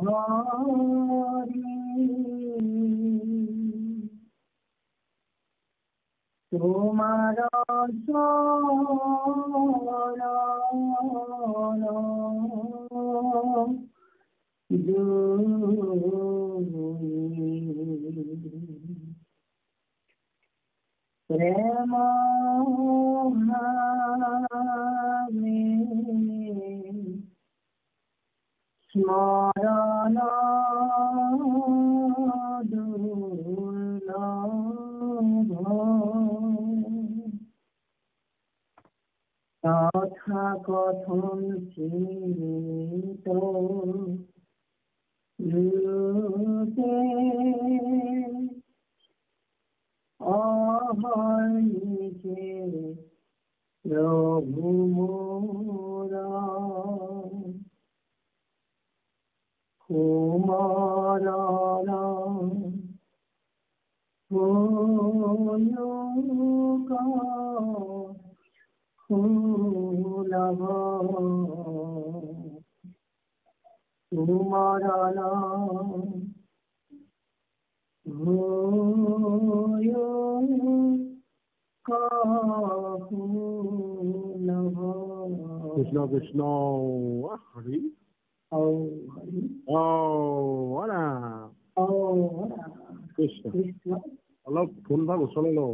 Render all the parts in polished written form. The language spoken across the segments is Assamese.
তোমাৰ প্ৰেম স্মৰণ দুৰ্লভ তথা কথন চিত ৰূপে অহৰ্নিশে প্ৰভু মোৰ কুমাৰণ ফুলুক ফুলভ কুমাৰণ কৃষ্ণ কৃষ্ণ হৰি কৃষ্ণ কৃষ্ণ অলপ ফোনভাগ ওচৰলৈ লওঁ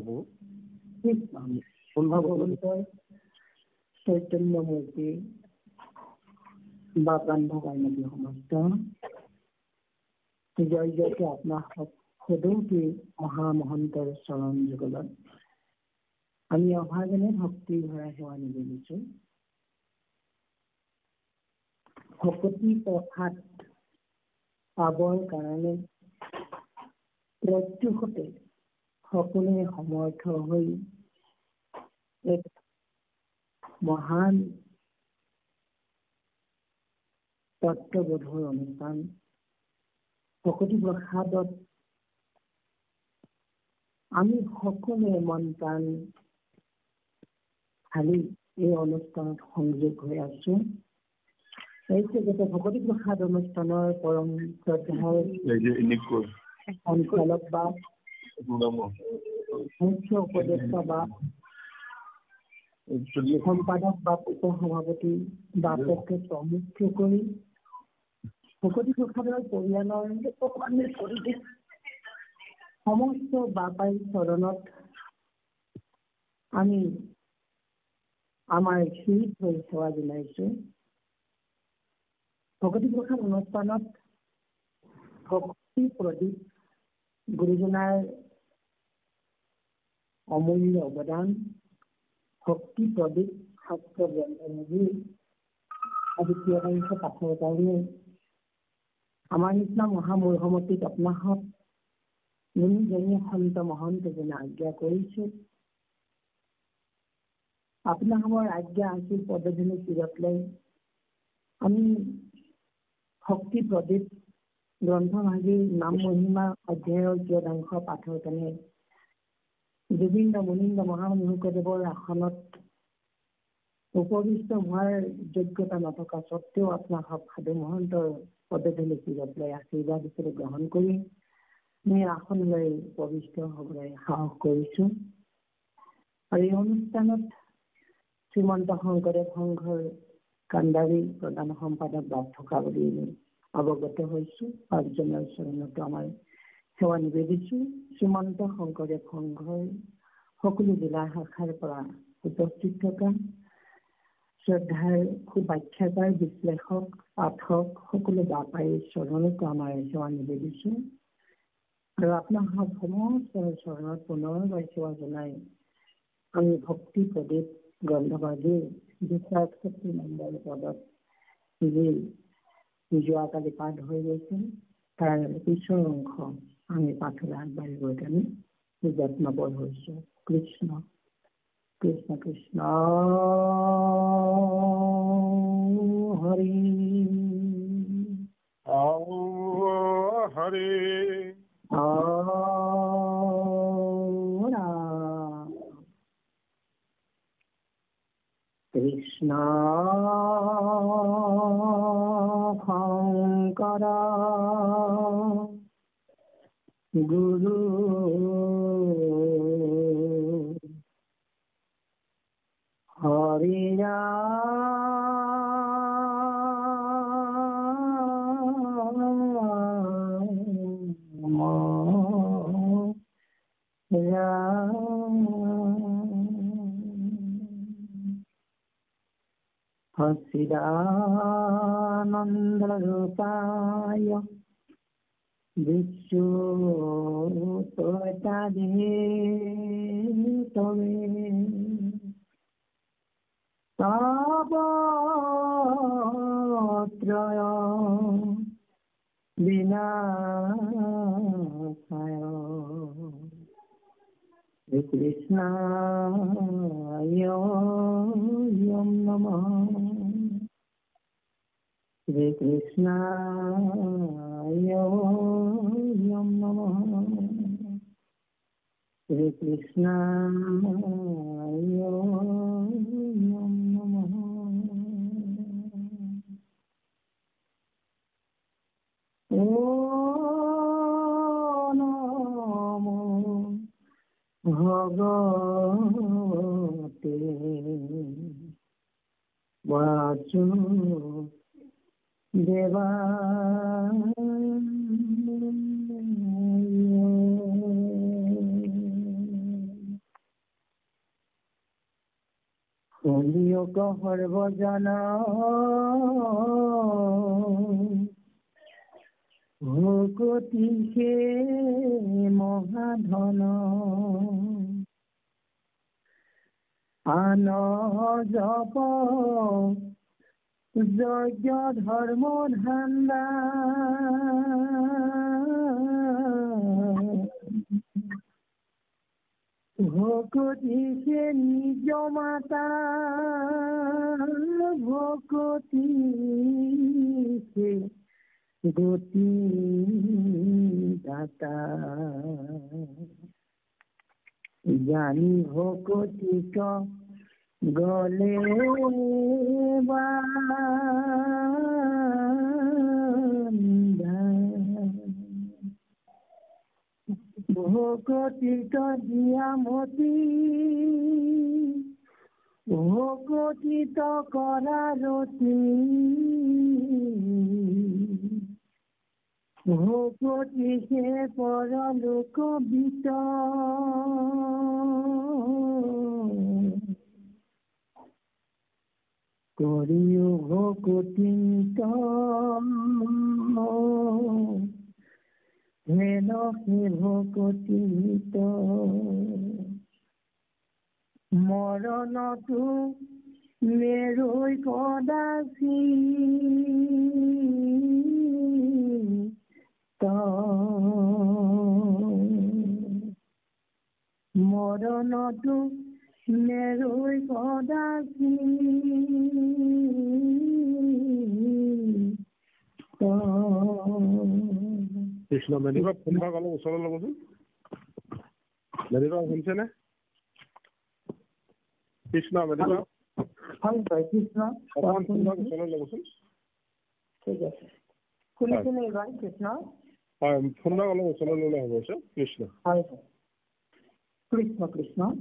ফোনভাগ চৈতন্যমূৰ্তি বা প্ৰাণভগামী সমস্ত জয় জয়কে আপোনাৰ সদৌতি মহামহন্তৰ চৰণ যুগলত আমি অভাজনে ভক্তি ভৰা সেৱা নিবেদিছো। ভকতি প্ৰসাদ পাবৰ কাৰণে প্ৰত্যুষতে সকলোৱে সমৰ্থ হৈ এক মহান তত্ত্ববোধৰ অনুষ্ঠান ভকতি প্ৰসাদত আমি সকলোৱে মন প্ৰাণ ঢালি এই অনুষ্ঠানত সংযোগ হৈ আছো। এই যে ভকতি প্ৰসাদ অনুষ্ঠানৰ পৰম শ্ৰদ্ধাৰ সঞ্চালক বা মুখ্য উপদেষ্টা বা সম্পাদক বা উপসভাপতি বা প্ৰমুখ কৰি ভকতি প্ৰসাদৰ পৰিয়ালৰ সমস্ত বাপাই চৰণত আমি আমাৰ শিৰিত হৈ সেৱা জনাইছো। ভকতি প্ৰসাদ অনুষ্ঠানত ভক্তি প্ৰদীপ গুৰুজনাৰ অমূল্য অৱদান, ভক্তি প্ৰদীপ শাস্ত্ৰ গ্ৰন্থ আদি প্ৰিয়ংশ পাঠৰ কাৰণে আমাৰ নিচিনা মহামূৰ্খমতীক আপোনাহত মুনিজনীয়ে সন্ত মহন্তজনে আজ্ঞা কৰিছো। আপোনাসমৰ আজ্ঞা আছিল পদধূলি শিৰত লৈ আমি ভক্তি প্ৰদীপ গ্ৰন্থভাগীৰ নাম মহিমা অধ্যায়ৰ কিয়দাংশ পাঠৰ কাৰণে গোবিন্দ মুনিন্দ মহামুহুকদেৱৰ আসনত উপবিষ্ট হোৱাৰ যোগ্যতা নথকা স্বত্তেও আপোনাৰ সাধু মহন্তৰ পদধূলি শিৰত লৈ আশীৰ্বাদ হিচাপে গ্ৰহণ কৰি মই আসনলৈ উপবিষ্ট হ'বলৈ সাহস কৰিছো। আৰু এই অনুষ্ঠানত শ্ৰীমন্ত শংকৰদেৱ সংঘৰ কাণ্ডাৰী প্ৰধান সম্পাদক বাদ থকা বুলি অৱগত হৈছো। পাঁচজনৰ চৰণতো আমাৰ সেৱা নিবেদিছো। শ্ৰীমন্ত শংকৰদেৱ সংঘৰ সকলো জিলা শাখাৰ পৰা উপস্থিত থকা শ্ৰদ্ধাৰ সুব্যাখ্যাকাৰ বিশ্লেষক পাঠক সকলো বাপাই চৰণতো আমাৰ সেৱা নিবেদিছো। আৰু আপোনাৰ সমস্ত চৰণত পুনৰবাৰ সেৱা জনাই আমি ভক্তি প্ৰদীপ গ্ৰন্থভাগীৰ ২৬৬ নম্বৰ পদত যি যোৱাকালি পাঠ হৈ গৈছে তাৰ পিছৰ অংশ আমি পাঠলৈ আগবাঢ়িবৰ কাৰণে যত্নপৰ হৈছো। কৃষ্ণ কৃষ্ণ কৃষ্ণ হৰি হৰি কৃষ্ণ শংকৰ গুৰু হৰি সচিদানন্দ ৰূপায় বিশ্বততাধীতমে তাপত্ৰয় বিনাশায় কৃষ্ণায় নমঃ Hare Krishna, Yom Namah. Hare Krishna, Yom Namah. Om Namo Bhagavate Vasudevaya. দেবা কলিযুগ সৰ্বজনা ভকতিহে মহাধন আন জপ যজ্ঞ ধৰ্ম ধান্দা ভকতিছে নিজ মাতা ভকতিছে গতি দাতা জানি ভকতিক গলে ভকতিক দিয়ামতি ভকতিত কৰাৰতি ভকতিহে পৰলোক বিত কৰিও ভকতিত হেন হে ভকতিত মৰণতো মেৰুই কদাচি মৰণতো মেৰুই কদাচি কৃষ্ণ মেধিবা ফোনভাগ অলপ ওচৰলৈ ল'বচোন মেধিবা শুনিছেনে কৃষ্ণ মেধিবা কৃষ্ণ অকণমান ফোনভাগ ওচৰলৈ ল'বচোন ঠিক আছে শুনিছেনে এইবাৰ কৃষ্ণ হয় ফোনভাগ অলপ ওচৰলৈ ল'লে হ'ব কৃষ্ণ হয় কৃষ্ণ কৃষ্ণ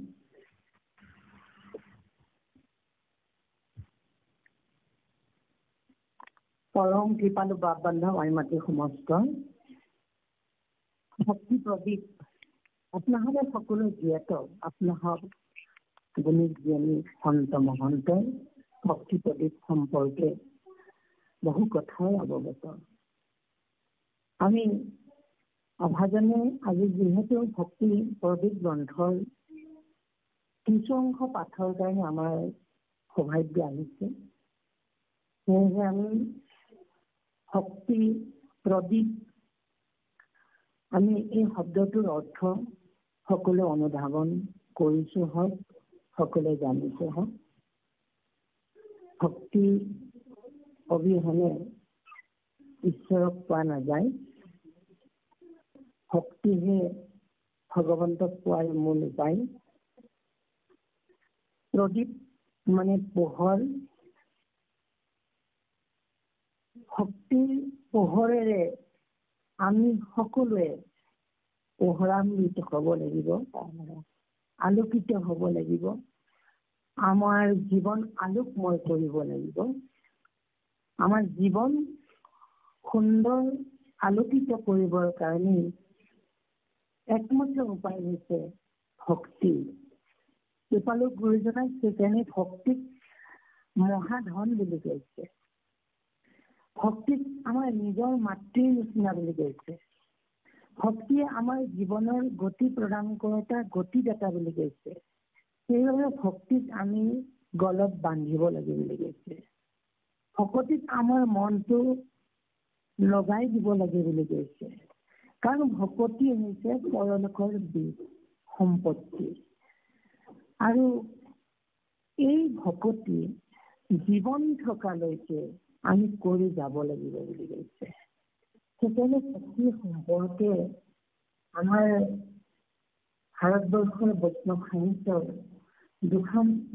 পৰম কৃপালু বাপ বান্ধৱ আইমাতৃ সমস্ত ভক্তি প্ৰদীপ আপোনালোকে সকলো জ্ঞাত আপোনালোক গুণী জ্ঞানী সন্ত মহন্ত ভক্তি প্ৰদীপ সম্পৰ্কে বহু কথাই অৱগত আমি অভাজনে আজি যিহেতু ভক্তি প্ৰদীপ গ্ৰন্থৰ কিছু অংশ পাঠৰ কাৰণে আমাৰ সৌভাগ্য আহিছে সেয়েহে আমি ভক্তি প্ৰদীপ আমি এই শব্দটোৰ অৰ্থ সকলোৱে অনুধাৱন কৰিছো হওক সকলোৱে জানিছো হওক ভক্তি অবিহনে ঈশ্বৰক পোৱা নাযায় ভক্তিহে ভগৱন্তক পোৱাৰ মূল উপায় প্ৰদীপ মানে পোহৰ ভক্তিৰ পোহৰেৰে আমি সকলোৱে পোহৰান্বিত হ'ব লাগিব, আলোকিত হ'ব লাগিব, আমাৰ জীৱন আলোকময় কৰিব লাগিব। আমাৰ জীৱন সুন্দৰ আলোকিত কৰিবৰ কাৰণে একমাত্ৰ উপায় হৈছে ভক্তি। কৃপালু গুৰুজনাই সেইকাৰণে ভক্তিক মহাধন বুলি কৈছে। ভক্তিক আমাৰ নিজৰ মাতৃৰ নিচিনা বুলি কৈছে। ভক্তিয়ে আমাৰ জীৱনৰ গতি প্ৰদান কৰোতা গতিদাতা বুলি কৈছে। সেইবাবে ভক্তিক আমি গলত বান্ধিব লাগে বুলি কৈছে। ভক্তিত আমাৰ মনটো লগাই দিব লাগে বুলি কৈছে। কাৰণ ভক্তি হৈছে পৰলোকৰ সম্পত্তি। আৰু এই ভক্তি জীৱন থকালৈকে আমি কৰি যাব লাগিব বুলি কৈছে। সেইকাৰণে ভক্তি সম্পৰ্কে আমাৰ ভাৰতবৰ্ষৰ বৈষ্ণৱ সাহিত্যৰ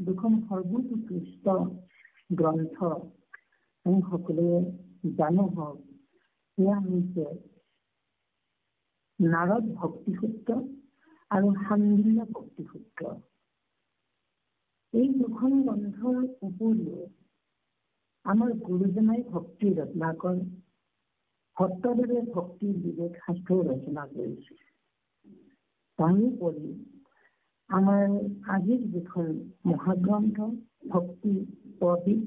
দুখন সৰ্বোৎকৃষ্ট গ্ৰন্থ আমি সকলোৱে জানো হওক, সেয়া হৈছে নাৰদ ভক্তিসূত্ৰ আৰু সান্দিল্য ভক্তিসূত্ৰ। এই দুখন গ্ৰন্থৰ উপৰিও আমাৰ গুৰুজনাই ভক্তি ৰত্নাকৰ ভট্টদেৱে ভক্তি বিবেক শাস্ত্ৰ ৰচনা কৰিছে। তাৰোপৰি আমাৰ আজিৰ যিখন মহাগ্ৰন্থ ভক্তি প্ৰদীপ,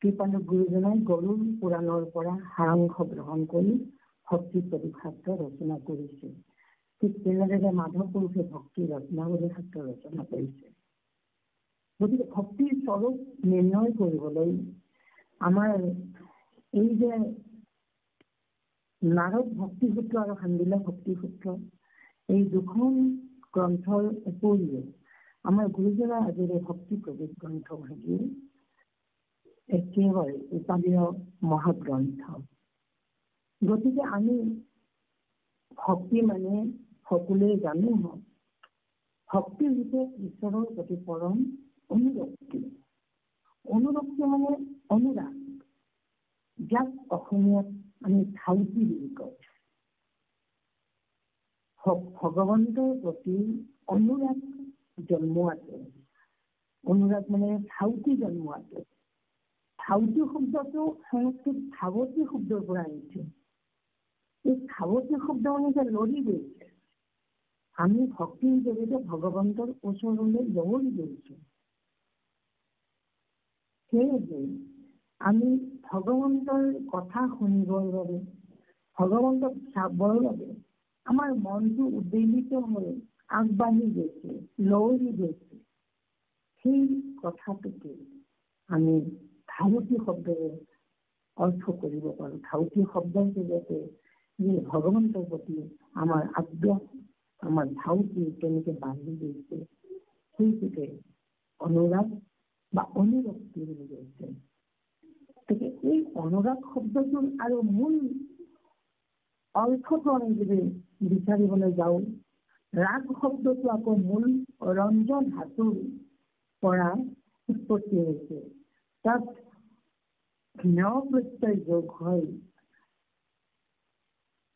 কৃপালু গুৰুজনাই গৰুড় পুৰাণৰ পৰা সাৰাংশ গ্ৰহণ কৰি ভক্তি প্ৰদীপ শাস্ত্ৰ ৰচনা কৰিছে। ঠিক তেনেদৰে মাধৱ পুৰুষে ভক্তি ৰত্নাৱলী শাস্ত্ৰ ৰচনা কৰিছে। গতিকে ভক্তিৰ স্বৰূপ নিৰ্ণয় কৰিবলৈ আমাৰ এই যে নাৰদ ভক্তিসূত্ৰ আৰু সান্দিল্য ভক্তিসূত্ৰ, এই দুখন গ্ৰন্থৰ উপৰিও আমাৰ গুৰুজনাৰ আজিৰ ভক্তি প্ৰদীপ গ্ৰন্থ ভাগি একেবাৰে উপাদেয় মহাগ্ৰন্থ। গতিকে আমি ভক্তি মানে সকলোৱে জানো হওক, ভক্তি হৈছে ঈশ্বৰৰ প্ৰতি পৰম অনুৰক্তি। অনুৰক্তি মানে অনুৰাগ, যাক অসমীয়াত আমি ধাউতি বুলি কওঁ। ভগৱন্তৰ প্ৰতি অনুৰাগ জন্মোৱাটো, অনুৰাগ মানে ধাউতি জন্মোৱাটো। ধাউতি শব্দটো সংস্কৃত ধাৱতী শব্দৰ পৰা আহিছে। এই ধাৱতী শব্দ মানে লৰি গৈছে। আমি ভক্তিৰ জৰিয়তে ভগৱন্তৰ ওচৰলৈ দৌৰি গৈছো। সেয়েহে আমি ভগৱন্তৰ কথা শুনিবৰ বাবে, ভগৱন্তক চাবৰ বাবে আমাৰ মনটো উদ্বেলিত হৈ আগবাঢ়ি গৈছে, লৰি গৈছে। সেই কথাটোকে আমি ধাউতি শব্দৰে অৰ্থ কৰিব পাৰোঁ। ধাউতি শব্দৰ জৰিয়তে যি ভগৱন্তৰ প্ৰতি আমাৰ আগ্ৰহ, আমাৰ ধাউতি কেনেকে বাঢ়ি গৈছে, সেইটোকে অনুৰাগ বা অনুৰক্তি বুলি কৈছে। গতিকে এই অনুৰাগ শব্দটোৰ আৰু মূল অৰ্থটো আমি যদি বিচাৰিবলৈ যাওঁ, ৰাগ শব্দটো আকৌ মূল ৰঞ্জন ধাতুৰ পৰা উৎপত্তি হৈছে। তাত ন প্ৰত্যয় যোগ হয়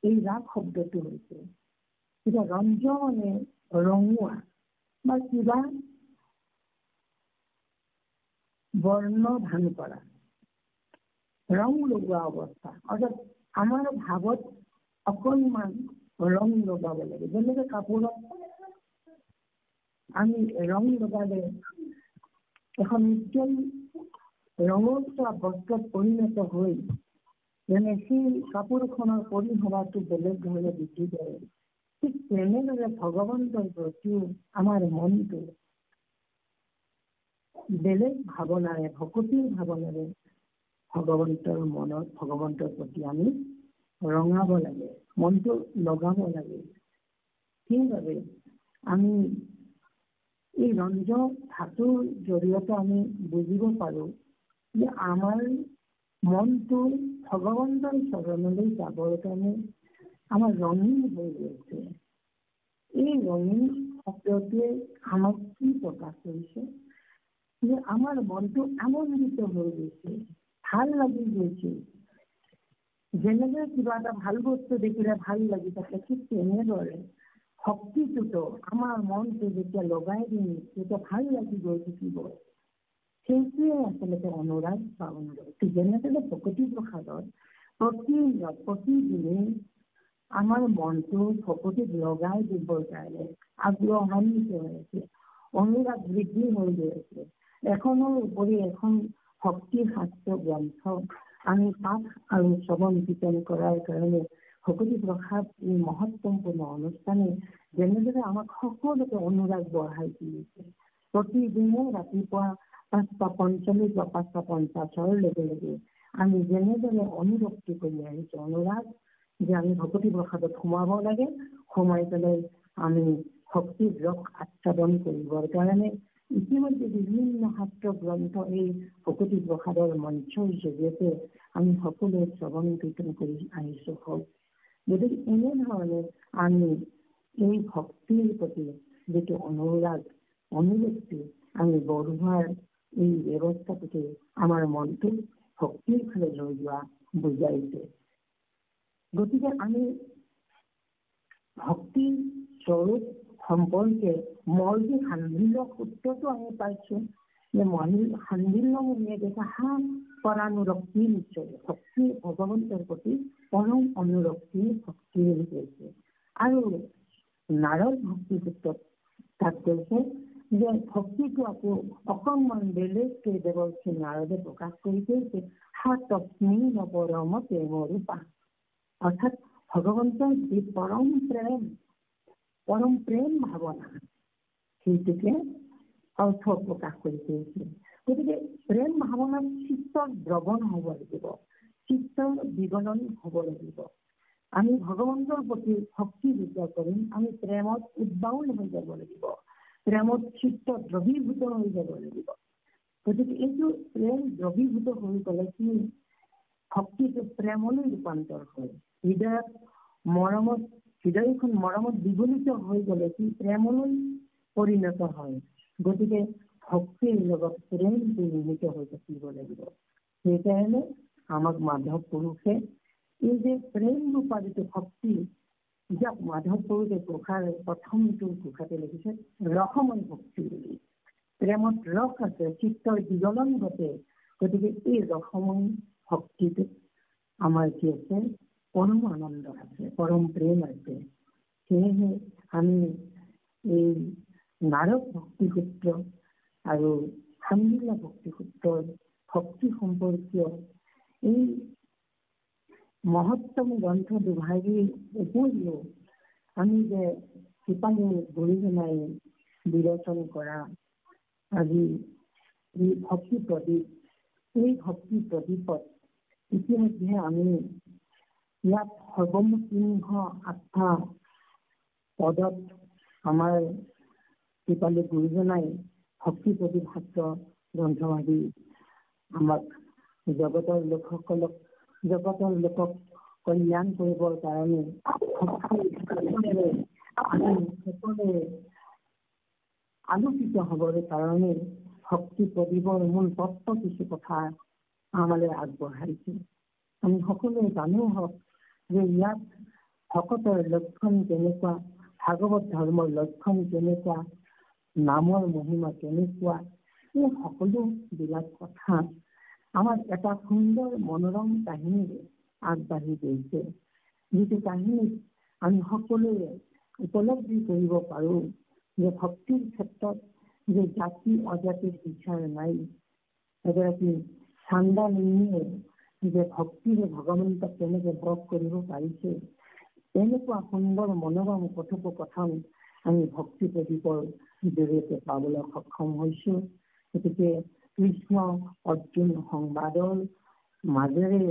এই ৰাগ শব্দটো হৈছে। এতিয়া ৰঞ্জন মানে ৰঙুৱা বা কিবা বৰ্ণ ভান কৰা, ৰং লগোৱা অৱস্থা। অৰ্থাৎ আমাৰ ভাৱত অকণমান ৰং লগাব লাগে। যেনেকে কাপোৰত আমি ৰং লগালে এখন উজ্জ্বল ৰঙচুৱা বস্ত্ৰত পৰিণত হৈ যেনে সেই কাপোৰখনৰ পৰিসৰাটো বেলেগ ধৰণে বৃদ্ধি কৰে, ঠিক তেনেদৰে ভগৱন্তৰ প্ৰতিও আমাৰ মনটো বেলেগ ভাৱনাৰে, ভকতিৰ ভাৱনাৰে ভগৱন্তৰ মনত, ভগৱন্তৰ প্ৰতি আমি ৰঙাব লাগে, মনটো লগাব লাগে। সেইবাবে আমি এই ৰঞ্জন ধাতুৰ জৰিয়তে আমি বুজিব পাৰো যে আমাৰ মনটো ভগৱন্তৰ চৰণলৈ যাবৰ কাৰণে আমাৰ ৰঙীন হৈ গৈছে। এই ৰঙীন শব্দটোৱে আমাক কি প্ৰকাশ কৰিছে যে আমাৰ মনটো আনন্দিত হৈ গৈছে, ভাল লাগি গৈছে। যেনেদৰে কিবা এটা ভাল বস্তু দেখিলে ভাল লাগি থাকে, ঠিক তেনেদৰে ভক্তিটোতো আমাৰ মনটো যেতিয়া লগাই দিম তেতিয়া ভাল লাগি গৈ থাকিব। সেইটোৱে আচলতে অনুৰাগ বা অনুৰক্তি। যেনেদৰে ভকতি প্ৰসাদত প্ৰতিদিনে আমাৰ মনটো ভকতিত লগাই দিবৰ কাৰণে আগ্ৰহান্বিত হৈ আছে, অনুৰাগ বৃদ্ধি হৈ গৈ আছে। এখনৰ উপৰি এখন ভক্তি শাস্ত্ৰ গ্ৰন্থ আমি পাঠ আৰু শ্ৰৱণ কীৰ্তন কৰাৰ কাৰণে ভকতি প্ৰসাদ এই মহত্বপূৰ্ণ অনুষ্ঠানে যেনেদৰে আমাক সকলোকে অনুৰাগ বঢ়াই তুলিছে। প্ৰতিদিনে ৰাতিপুৱা 5:45 বা 5:50 লগে লগে আমি যেনেদৰে অনুৰক্তি কৰি আহিছোঁ, অনুৰাগ যে আমি ভকতি প্ৰসাদত সোমাব লাগে, সোমাই পেলাই আমি ভক্তিৰ ৰস আস্বাদন কৰিবৰ কাৰণে ইতিমধ্যে বিভিন্ন শাস্ত্ৰ গ্ৰন্থ এই ভকতি প্ৰসাদৰ মঞ্চৰ জৰিয়তে আমি সকলোৱে শ্ৰৱণ কীৰ্তন কৰি আহিছোঁ। হওক, গতিকে এনেধৰণে আমি এই ভক্তিৰ প্ৰতি যিটো অনুৰাগ অনুৰক্তি আমি বঢ়োৱাৰ এই ব্যৱস্থাটোকে আমাৰ মনটো ভক্তিৰ ফালে লৈ যোৱা বুজাইছে। গতিকে আমি ভক্তিৰ স্বৰূপ সম্পৰ্কে মৰ্জি সান্দিল্য সূত্ৰটো আমি পাইছোঁ যে সান্দিল্যমূলীয়ে দেখা হা পৰানুৰক্তি নিশ্চয় ভক্তি ভগৱন্তৰ প্ৰতি পৰম অনুৰক্তি ভক্তি বুলি কৈছে। আৰু নাৰদ ভক্তি সূত্ৰত তাত কৈছে যে ভক্তিটো আকৌ অকণমান বেলেগকে দেৱৰ্ষি নাৰদে প্ৰকাশ কৰি কৈছে হা তস্মিন পৰম প্ৰেম ৰূপা, অৰ্থাৎ ভগৱন্তৰ যি পৰম প্ৰেম ভাৱনা সেইটোকে অৰ্থ প্ৰকাশ কৰি কৈছে। গতিকে প্ৰেম ভাৱনাত চিত্তৰ দ্ৰৱণ হ'ব লাগিব, চিত্তৰ বিগলন হ'ব লাগিব। আমি ভগৱন্তৰ প্ৰতি ভক্তি যেতিয়া কৰিম আমি প্ৰেমত উদ্বাউল হৈ যাব লাগিব, প্ৰেমত চিত্ত দ্ৰৱীভূত হৈ যাব লাগিব। গতিকে এইটো প্ৰেম দ্ৰৱীভূত হৈ গ'লে কি ভক্তিটো প্ৰেমলৈ ৰূপান্তৰ হয়। হৃদয়খন মৰমত বিগলিত হৈ গ'লে কি প্ৰেমলৈ পৰিণত হয়। গতিকে ভক্তিৰ লগত প্ৰেমটো নিহিত হৈ থাকিব লাগিব। সেইকাৰণে আমাক মাধৱ পুৰুষে এই যে প্ৰেম ৰূপা যিটো ভক্তি, যাক মাধৱ পুৰুষে ঘোষাৰ প্ৰথমটো ঘোষাতে লিখিছে ৰসময় ভক্তি বুলি। প্ৰেমত ৰস আছে, চিত্তৰ বিগলন ঘটে। গতিকে এই ৰসময় ভক্তিটোত আমাৰ কি আছে, পৰম আনন্দ আছে, পৰম প্ৰেম আছে। সেয়েহে আমি এই নাৰদ ভক্তি সূত্ৰ আৰু সান্দিল্য ভক্তি সূত্ৰৰ ভক্তি সম্পৰ্কীয় এই মহত্তম গ্ৰন্থ দুভাগীৰ উপৰিও আমি যে কৃপালু গুৰুজনাই বিৰচন কৰা আজি এই ভক্তি প্ৰদীপ, এই ভক্তি প্ৰদীপত ইতিমধ্যে আমি ইয়াত সৰ্বমুসিংহ 8টা পদত আমাৰ কৃপালু গুৰুজনাই ভক্তি প্ৰদীপ শাস্ত্ৰ গ্ৰন্থভাগী আমাক জগতৰ লোকক কল্যাণ কৰিবৰ কাৰণে সকলোৱে আলোকিত হ'বৰ কাৰণে ভক্তি প্ৰদীপৰ মূল তত্ত্ব কিছু কথা আমালৈ আগবঢ়াইছে। আমি সকলোৱে জানো হওক যে ইয়াত ভকতৰ লক্ষণ কেনেকুৱা, ভাগৱত ধৰ্মৰ লক্ষণ কেনেকুৱা, নামৰ মহিমা কেনেকুৱা, এই সকলোবিলাক কথা আমাৰ এটা সুন্দৰ মনোৰম কাহিনীৰে আগবাঢ়ি গৈছে। যিটো কাহিনীত আমি সকলোৱে উপলব্ধি কৰিব পাৰোঁ যে ভক্তিৰ ক্ষেত্ৰত যে জাতি অজাতিৰ বিচাৰ নাই। এগৰাকী চান্দালিনীয়ে যে ভক্তিৰে ভগৱন্তক কেনেকে বধ কৰিব পাৰিছে, এনেকুৱা সুন্দৰ মনোৰম কথোপকথন আমি ভক্তি প্ৰদীপৰ জৰিয়তে পাবলৈ সক্ষম হৈছোঁ। গতিকে কৃষ্ণ অৰ্জুন সংবাদৰ মাজেৰে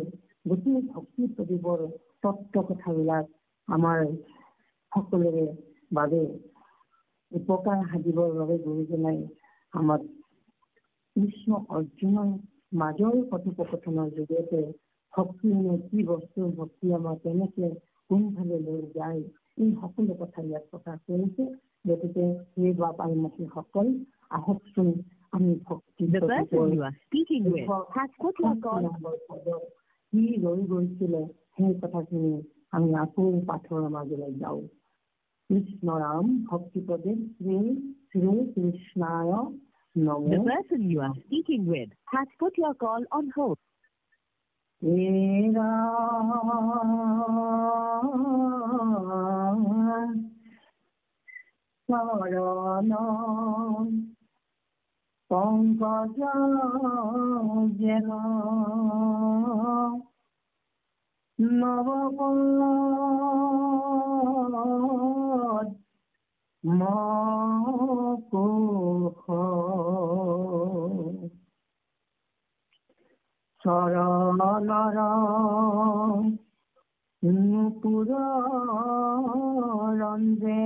গোটেই ভক্তি প্ৰদীপৰ তত্ত্ব কথাবিলাক আমাৰ সকলোৰে বাবে উপকাৰ সাধিবৰ বাবে গুৰুজনাই আমাক কৃষ্ণ অৰ্জুনৰ মাজৰ কথোপকথনৰ জৰিয়তে ভক্তিনো কি বস্তু, ভক্তি আমাৰ কেনেকে কোনফালে লৈ যায়, এই সকলো কথা ইয়াত প্ৰকাশ কৰিছে। গতিকে সেই বাপাইমতীসকল আহকচোন আমি ভক্তি কি ৰৈ গৈছিলে সেই কথাখিনি আমি আকৌ পাঠৰ মাজলৈ যাওঁ। কৃষ্ণ ৰাম ভক্তিপদে শ্ৰী শ্ৰী কৃষ্ণায় নমো। The person you are speaking with has put your call on hold. শরণ পঙ্কজ যেন নবপদ মকুশ শরণর নুপুর রঞ্জে।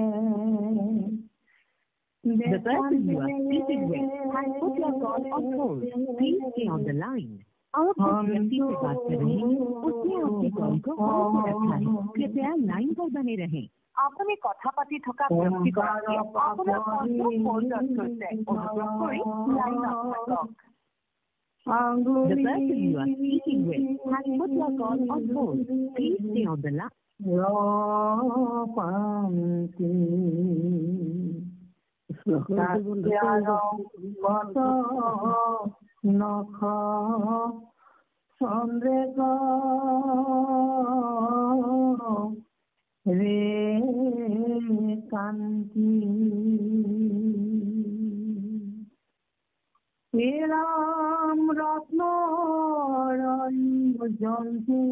The person you are speaking with has put your call on hold. Please stay on the line. आप जिस व्यक्ति से बात कर रहे हैं उसने आपकी कॉल को होल्ड पर रखा है। कृपया लाइन पर बने रहें। আপুনি কথা পাতি থকা ব্যক্তিগৰাকীয়ে আপোনাৰ কলটো হোল্ডত থৈছে। অনুগ্ৰহ কৰি লাইনত থাকক। The person you are speaking with has put your call on hold. Please stay on the line. নখ চন্দ্রেক রে কান্তি রাম রত্ন জন্তি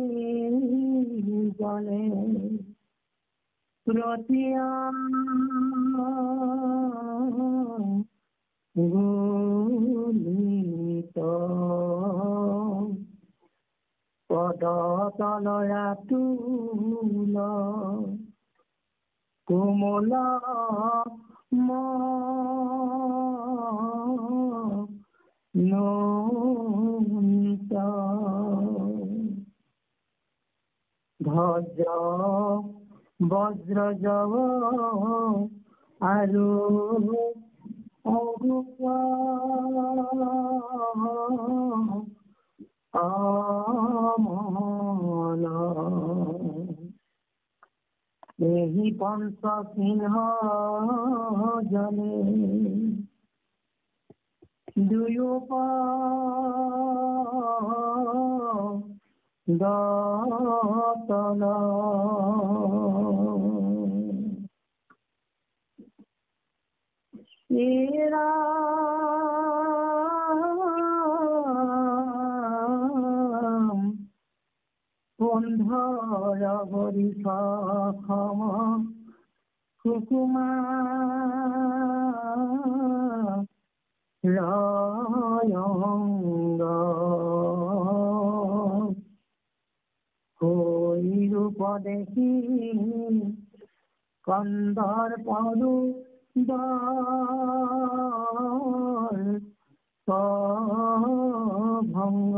জলে প্রতিয়া গুলিত পদতলরা তুল কোমল মনিত ধ্বজ বজ্র জব আৰু অমল এই পঞ্চ সিংহ জনে দুয়োপ দতল এৰা বন্ধৰ বৰিষ সম সুকুমা ৰয়ংগ হৈ ৰূপ দেখি কন্দৰ পদু ভঙ্গ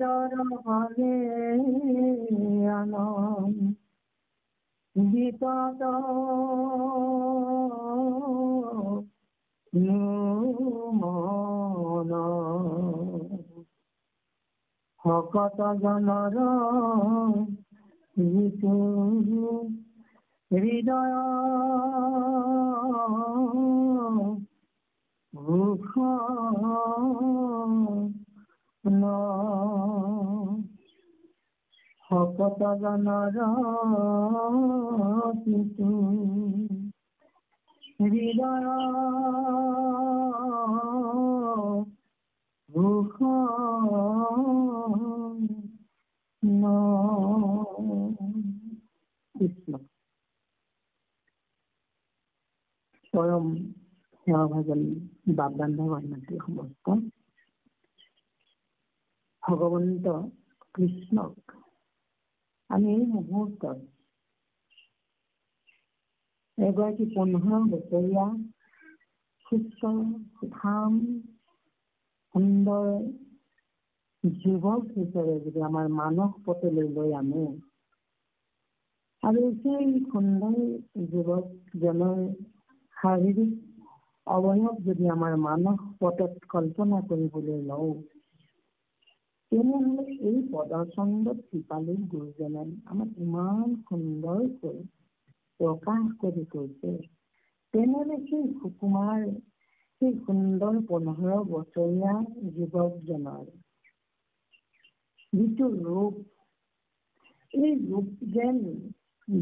দৰফলে আনন্দ গীতত মন ভকত জনৰ গীতু হৃদয় ভূষণ ভকত জনৰ গীতু হৃদয় ভূষণ কৃষ্ণ। পৰম সেৱাভাজন বাপদান্ধ মাতৃ সমস্ত ভগৱন্ত কৃষ্ণক আমি এই মুহূৰ্তত এগৰাকী 15 বছৰীয়া সুস্থ সুঠাম সুন্দৰ যুৱক হিচাপে যদি আমাৰ মানস পটলৈ লৈ আনো আৰু সেই সুন্দৰ যুৱকজনৰ শাৰীৰিক অৱয়ব যদি আমাৰ মানস পটত কল্পনা কৰিবলৈ লওঁ তেনেহ'লে এই পদচন্দত কৃপালু গুৰুজনাই আমাক ইমান সুন্দৰকৈ প্ৰকাশ কৰি কৈছে। তেনেহ'লে সেই সুকুমাৰ, সেই সুন্দৰ 15 বছৰীয়া যুৱকজনৰ যিটো ৰূপ, এই ৰূপ যেন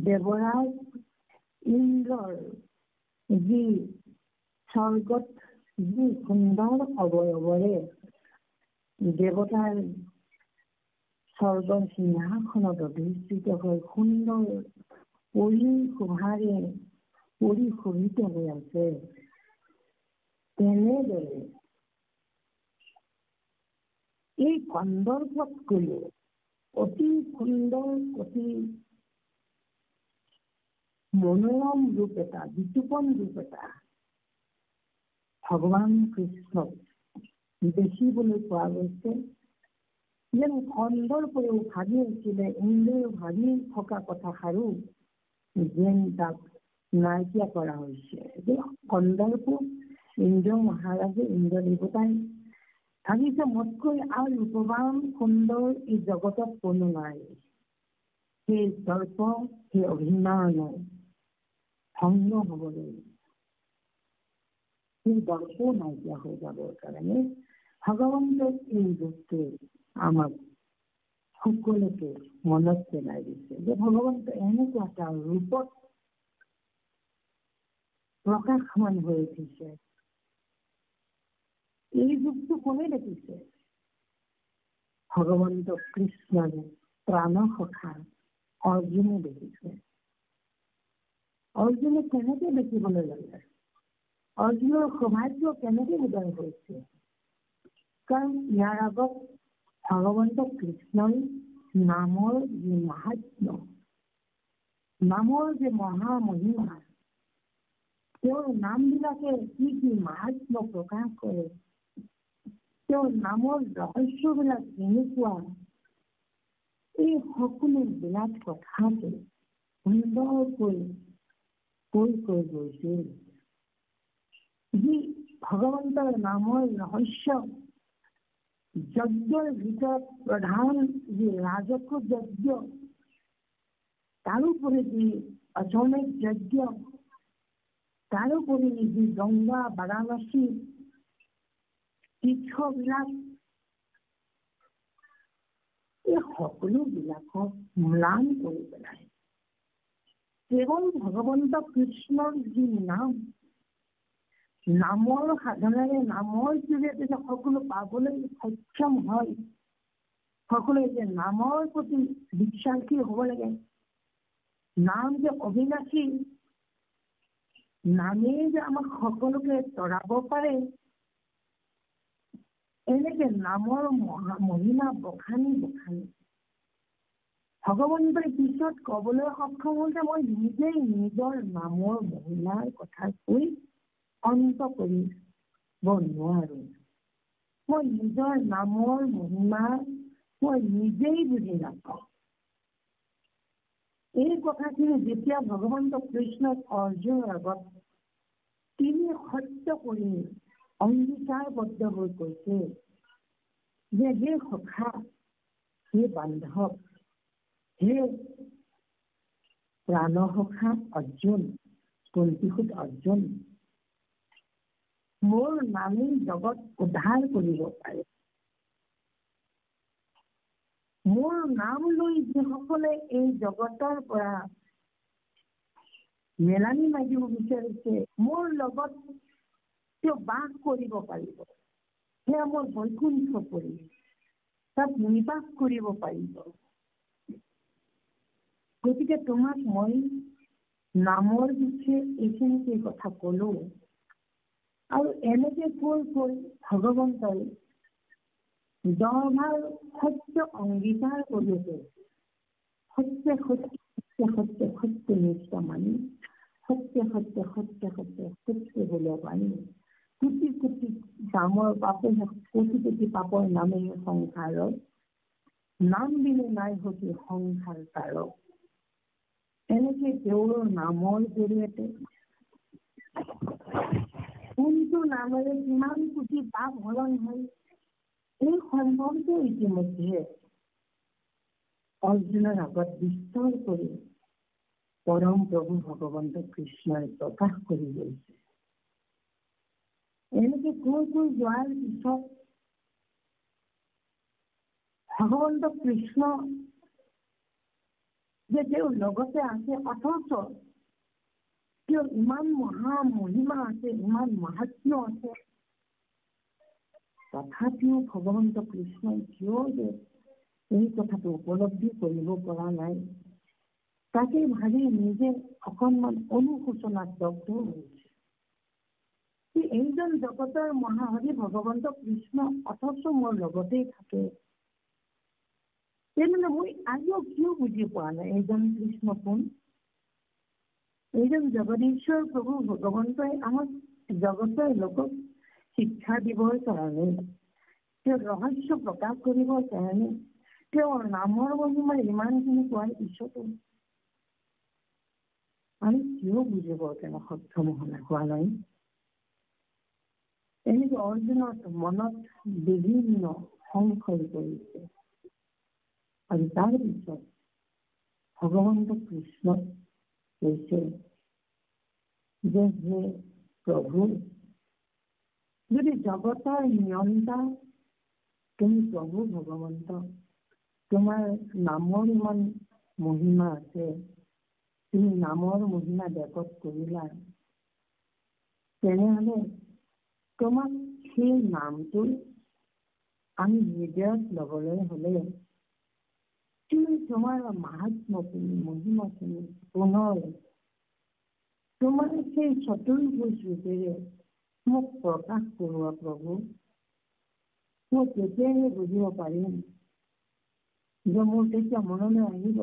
দেৱৰাজ ইন্দ্ৰৰ যি স্বৰ্গত যি সুন্দৰ অৱয়ৱৰে দেৱতাৰ স্বৰ্গৰ সিংহাসনত অধিষ্ঠিত হৈ সুন্দৰ শোভাৰে পৰিশোভিত হৈ আছে, তেনেদৰে এই কন্দৰ্পতকৈও অতি সুন্দৰ, অতি মনোৰম ৰূপ এটা, বিতোপন ৰূপ এটা ভগৱান কৃষ্ণক দেখিবলৈ পোৱা গৈছে। যেন কন্দৰ্পইও ভাবি আছিলে, ইন্দ্ৰইও ভাবি থকা কথাষাৰো যেন তাক নাইকিয়া কৰা হৈছে। কন্দৰ্প ইন্দ্ৰ মহাৰাজে, ইন্দ্ৰ দেৱতাই ভাবিছে মোতকৈ আৰু ৰূপৱান সুন্দৰ এই জগতত কোনো নাই। সেই দৰ্প, সেই অভিমান ভংগ হবলৈ, সেই দৰ্প নাইকিয়া হৈ যাবৰ কাৰণে ভগৱন্তৰ এই ৰূপটোৱে আমাক সকলোকে মনত পেলাই দিছে যে ভগৱন্ত এনেকুৱা এটা ৰূপত প্ৰকাশমান হৈ উঠিছে। এই ৰূপটো কোনে দেখিছে? ভগৱন্ত কৃষ্ণৰ প্ৰাণ সখা অৰ্জুনে দেখিছে। অৰ্জুনে কেনেকে দেখিবলৈ ল'লে? অৰ্জুনৰ সৌভাগ্য কেনেকে উদয় হৈছে? কাৰণ ইয়াৰ আগত ভগৱন্ত কৃষ্ণৰ নামৰ যি মাহাত্ম্য, নামৰ যে মহামহিমা, তেওঁৰ নামবিলাকে কি কি মাহাত্ম্য প্ৰকাশ কৰে, তেওঁৰ নামৰ ৰহস্যবিলাক কেনেকুৱা, এই সকলোবিলাক কথাকে সুন্দৰকৈ কৈ গৈছিল। যি ভগৱন্তৰ নামৰ ৰহস্য, যজ্ঞৰ ভিতৰত প্ৰধান যি ৰাজকীয় যজ্ঞ, তাৰোপৰি যি অশ্বমেধ যজ্ঞ, তাৰোপৰি যি গংগা বাৰাণসী তীৰ্থবিলাক, এই সকলোবিলাকক ম্লান কৰি পেলাই কেৱল ভগৱন্ত কৃষ্ণৰ যি নাম, নামৰ সাধনাৰে, নামৰ জৰিয়তে যে সকলো পাবলৈ সক্ষম হয়, সকলোৱে যে নামৰ প্ৰতি বিশ্বাসী হ'ব লাগে, নাম যে অবিনাশী, নামেই যে আমাক সকলোকে তৰাব পাৰে, এনেকে নামৰ মহিমা বখানি ভগৱন্তই পিছত কবলৈ সক্ষম হ'ল যে মই নিজেই নিজৰ নামৰ মহিমাৰ কথা কৈ অন্ত কৰিব নোৱাৰো। মই নিজৰ নামৰ মহিমা মই নিজেই বুজি নাপাওঁ। এই কথাখিনি যেতিয়া ভগৱন্ত কৃষ্ণক অৰ্জুনৰ আগত তিনি সত্য কৰি অংগীকাৰবদ্ধ হৈ কৈছে যে হে সখা, হে বান্ধৱ, হে প্ৰাণসখা অৰ্জুন, কুন্তিসুত অৰ্জুন, মোৰ নামেই জগত উদ্ধাৰ কৰিব পাৰে। মোৰ নাম লৈ যিসকলে এই জগতৰ পৰা মেলানি মাগিব বিচাৰিছে, মোৰ লগত তেওঁ বাস কৰিব পাৰিব, সেয়া মোৰ বৈকুণ্ঠ পৰি তাত নিবাস কৰিব পাৰিব। গতিকে তোমাক মই নামৰ বিষয়ে এইখিনিকে কথা কলো। আৰু এনেকে কৈ ভগৱন্তই 10 ভাৰ সত্য অংগীকাৰ কৰিছে। সত্য সত্য সত্য সত্য নিষ্ঠ মানি, সত্য সত্য সত্য সত্য সত্য বোলে মানি, কোটি কোটি কামৰ পাপে, কোটি কোটি পাপৰ নামে সংসাৰৰ, নাম বিনে নাই হতি সংসাৰ তাৰক। এনেকে তেওঁৰ নামৰ জৰিয়তে কোনটো নামেৰে কিমান কোটি পাপ হৰণ হয়, এই সম্বন্ধে ইতিমধ্যে অৰ্জুনৰ আগত বিস্তাৰ কৰি পৰম প্ৰভু ভগৱন্ত কৃষ্ণই প্ৰকাশ কৰি গৈছে। এনেকে কৈ যোৱাৰ পিছত ভগৱন্ত কৃষ্ণ যে তেওঁৰ লগতে আছে, অথচ তেওঁৰ ইমান মহা মহিমা আছে, ইমান মাহাত্ম্য আছে, তথাপিও ভগৱন্ত কৃষ্ণই কিয় যে এই কথাটো উপলব্ধি কৰিব পৰা নাই, তাকে ভাবি নিজে অকণমান অনুশোচনাত দগ্ধ হৈছে। এইজন জগতৰ মহাহৰি ভগৱন্ত কৃষ্ণ অথচ মোৰ লগতেই থাকে। তেনেহলে মই আজিও কিয় বুজি পোৱা নাই এইজন কৃষ্ণ কোন? এইজন জগদীশ্বৰ প্ৰভু ভগৱন্তই আমাক জগতৰ লোকক শিক্ষা দিবৰ কাৰণে, তেওঁৰ ৰহস্য প্ৰকাশ কৰিবৰ কাৰণে, তেওঁৰ নামৰ মহিমা ইমানখিনি কোৱাৰ পিছতো আমি কিয় বুজিবৰ কাৰণে সক্ষম হোৱা নাই? এনেকে অৰ্জুনৰ মনত বিভিন্ন সংশয় কৰিছে। আৰু তাৰ পিছত ভগৱন্ত কৃষ্ণ কৈছে যে হে প্ৰভু, যদি জগতৰ নিয়ন্তা তুমি প্ৰভু ভগৱন্ত, তোমাৰ নামৰ ইমান মহিমা আছে, তুমি নামৰ মহিমা ব্যাপক কৰিলা, তেনেহলে তোমাক সেই নামটো আমি হৃদয়ত লবলৈ হলে তুমি তোমাৰ মাহাত্ম্যখিনি, মহিমাখিনি পুনৰ তোমাৰ সেই চতুৰ্ভুজ ৰূপেৰে মোক প্ৰকাশ কৰোৱা প্ৰভু। মই তেতিয়াহে বুজিব পাৰিম যে মোৰ তেতিয়া মনলৈ আহিব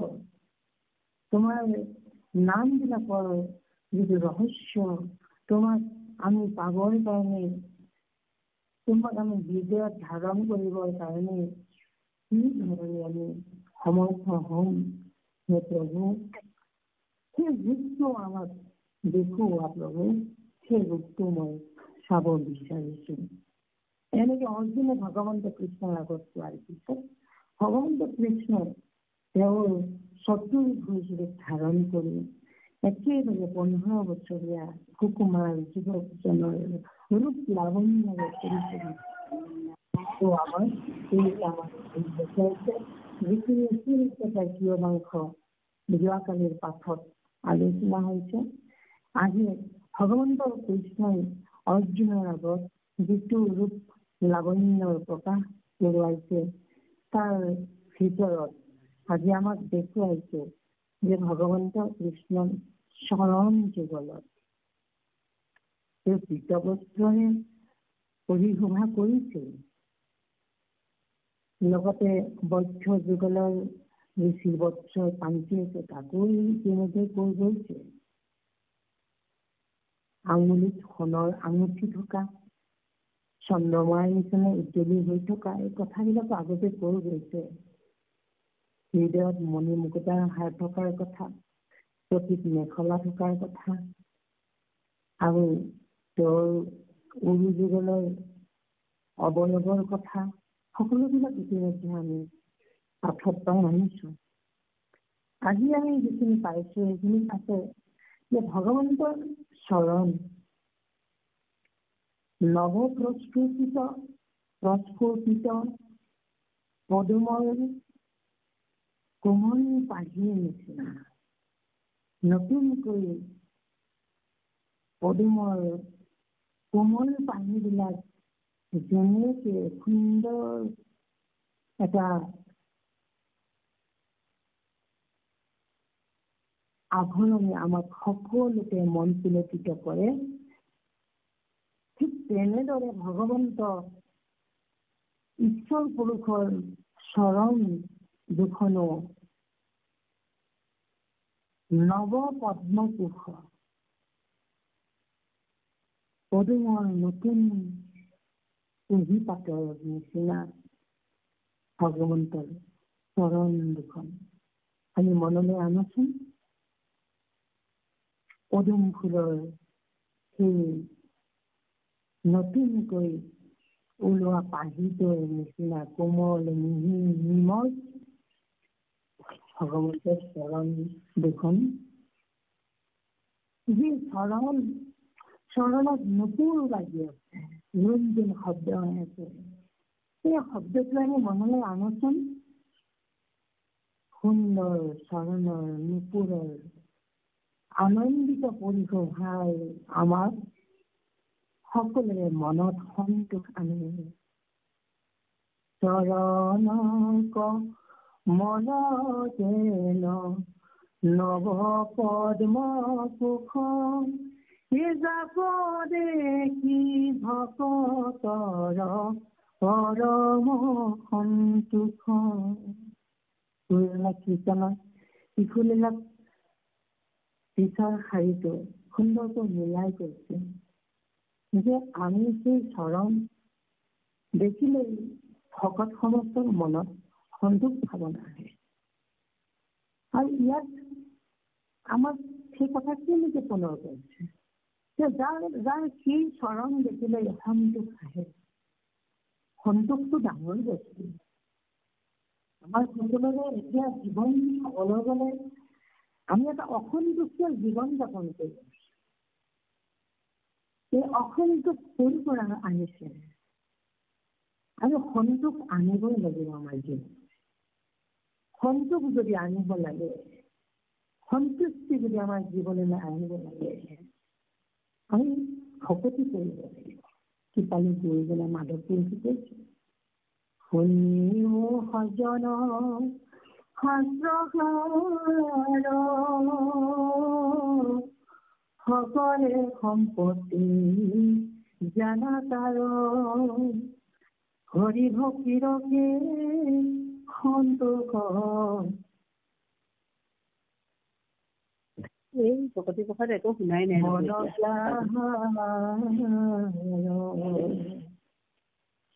তোমাৰ নামবিলাকৰ যিটো ৰহস্য, তোমাক আমি পাবৰ কাৰণে, তোমাক আমি হৃদয়ত ধাৰণ কৰিবৰ কাৰণে কি ধৰণে আমি সমৰ্থ হম হে প্ৰভু। সেই ৰূপটো আমাক দেখুওৱা প্ৰভু, সেই ৰূপটো মই চাব বিচাৰিছো। এনেকে অৰ্জুনে ভগৱন্ত কৃষ্ণৰ আগত কোৱাৰ পিছত ভগৱন্ত কৃষ্ণই তেওঁৰ চতুৰ্ভুজ ৰূপ ধাৰণ কৰি একেবাৰে 15 বছৰীয়া সুকুমাৰ যুৱকজনৰ ৰূপ লাৱণ্যৰে পৰিচয় আমাৰ যিখিনি কিয়মাংশ যোৱাকালিৰ পাঠত আলোচনা হৈছে। আজি ভগৱন্ত কৃষ্ণই অৰ্জুনৰ আগত যিটো ৰূপ লাৱণ্যৰ প্ৰকাশ কৰোৱাইছে, তাৰ ভিতৰত আজি আমাক দেখুৱাইছে যে ভগৱন্ত কৃষ্ণৰ চৰণ যুগলত তেওঁ পীতবস্ত্ৰৰে পৰিশোভা কৰিছিল, লগতে বক্ষ যুগলৰ ঋষি বৎসৰ পাঞ্চি আছে তাকো ইতিমধ্যে কৈ গৈছে। আঙুলিত সোণৰ আঙুঠি থকা, চন্দ্ৰমাৰ নিচিনা উজ্জ্বলি হৈ থকা, এই কথাবিলাক আগতে কৈ গৈছে। হৃদয়ত মণি মুকুতাৰ হাৰ থকাৰ কথা, প্ৰতিত মেখলা থকাৰ কথা, আৰু তেওঁৰ উৰু যুগলৰ অৱয়ৱৰ কথা, সকলোবিলাক ইতিমধ্যে আমি পাঠত পাই আহিছো। আজি আমি যিখিনি পাইছো সেইখিনি আছে যে ভগৱন্তৰ চৰণ নৱপ্ৰস্ফুটিত পদুমৰ কোমল পাহিৰ নিচিনা, নতুনকৈ পদুমৰ কোমল পাহিবিলাক যেনেকে সুন্দৰ এটা আভৰণে আমাক সকলোকে মন পুলকিত কৰে, ঠিক তেনেদৰে ভগৱন্ত ঈশ্বৰ পুৰুষৰ চৰণ দুখনো নৱ পদ্মপুষ, পদুমৰ নতুন কুঁহি পাতৰ নিচিনা ভগৱন্তৰ চৰণ দুখন আমি মনলৈ আনোচোন। পদুম ফুলৰ সেই নতুনকৈ ওলোৱা পাহিটোৰ নিচিনা কোমল মিহি নিমজ ভগৱতৰ চৰণ দুখন, যি চৰণত নুপুৰ লাগি আছে, ৰুণ শব্দ হৈ আছে। সেই শব্দটো আমি মনলৈ আনোচোন। সুন্দৰ চৰণৰ নুপুৰৰ আনন্দিত পৰিঘোষাই আমাক সকলোৰে মনত সন্তোষ আনে। চৰণ কমল যেন নৱ পদ্ম কুসুম, যাব দেখি ভকতৰ পৰম সন্তোষ। কীৰ্তনত শিশুলীলাক পিছৰ শাৰীটো সুন্দৰকৈ মিলাই কৈছে যে আমি সেই চৰণ দেখিলেই ভকত সমস্তৰ মনত সন্তোষ ভাৱনা আহে। আৰু ইয়াত আমাক সেই কথা কেনেকৈ পুনৰ কৰিছে যে যাৰ সেই চৰণ দেখিলে সন্তোষ আহে। সন্তোষটো ডাঙৰ বস্তু। আমাৰ সকলোৰে এতিয়া জীৱন চাবলৈ গ'লে আমি এটা অসন্তোষীয় জীৱন যাপন কৰি আছো। এই অসন্তোষ ক'ৰ পৰা আহিছে? আমি সন্তোষ আনিবই লাগিব আমাৰ জীৱনত। সন্তোষ যদি আনিব লাগে, সন্তুষ্টি যদি আমাৰ জীৱনলৈ আনিব লাগে, আমি ভকতি কৰিব লাগিব। কৃপালী গুৰুজনা মাধৱপুৰ শিকাইছে, শুনিও সজন শাস্ত্ৰসাৰ, সকলে সম্পত্তি জানা তাৰ, হৰি ভক্তিৰকে সন্তোষ। এই ভকতি প্ৰসাদ একো শুনাই নাই।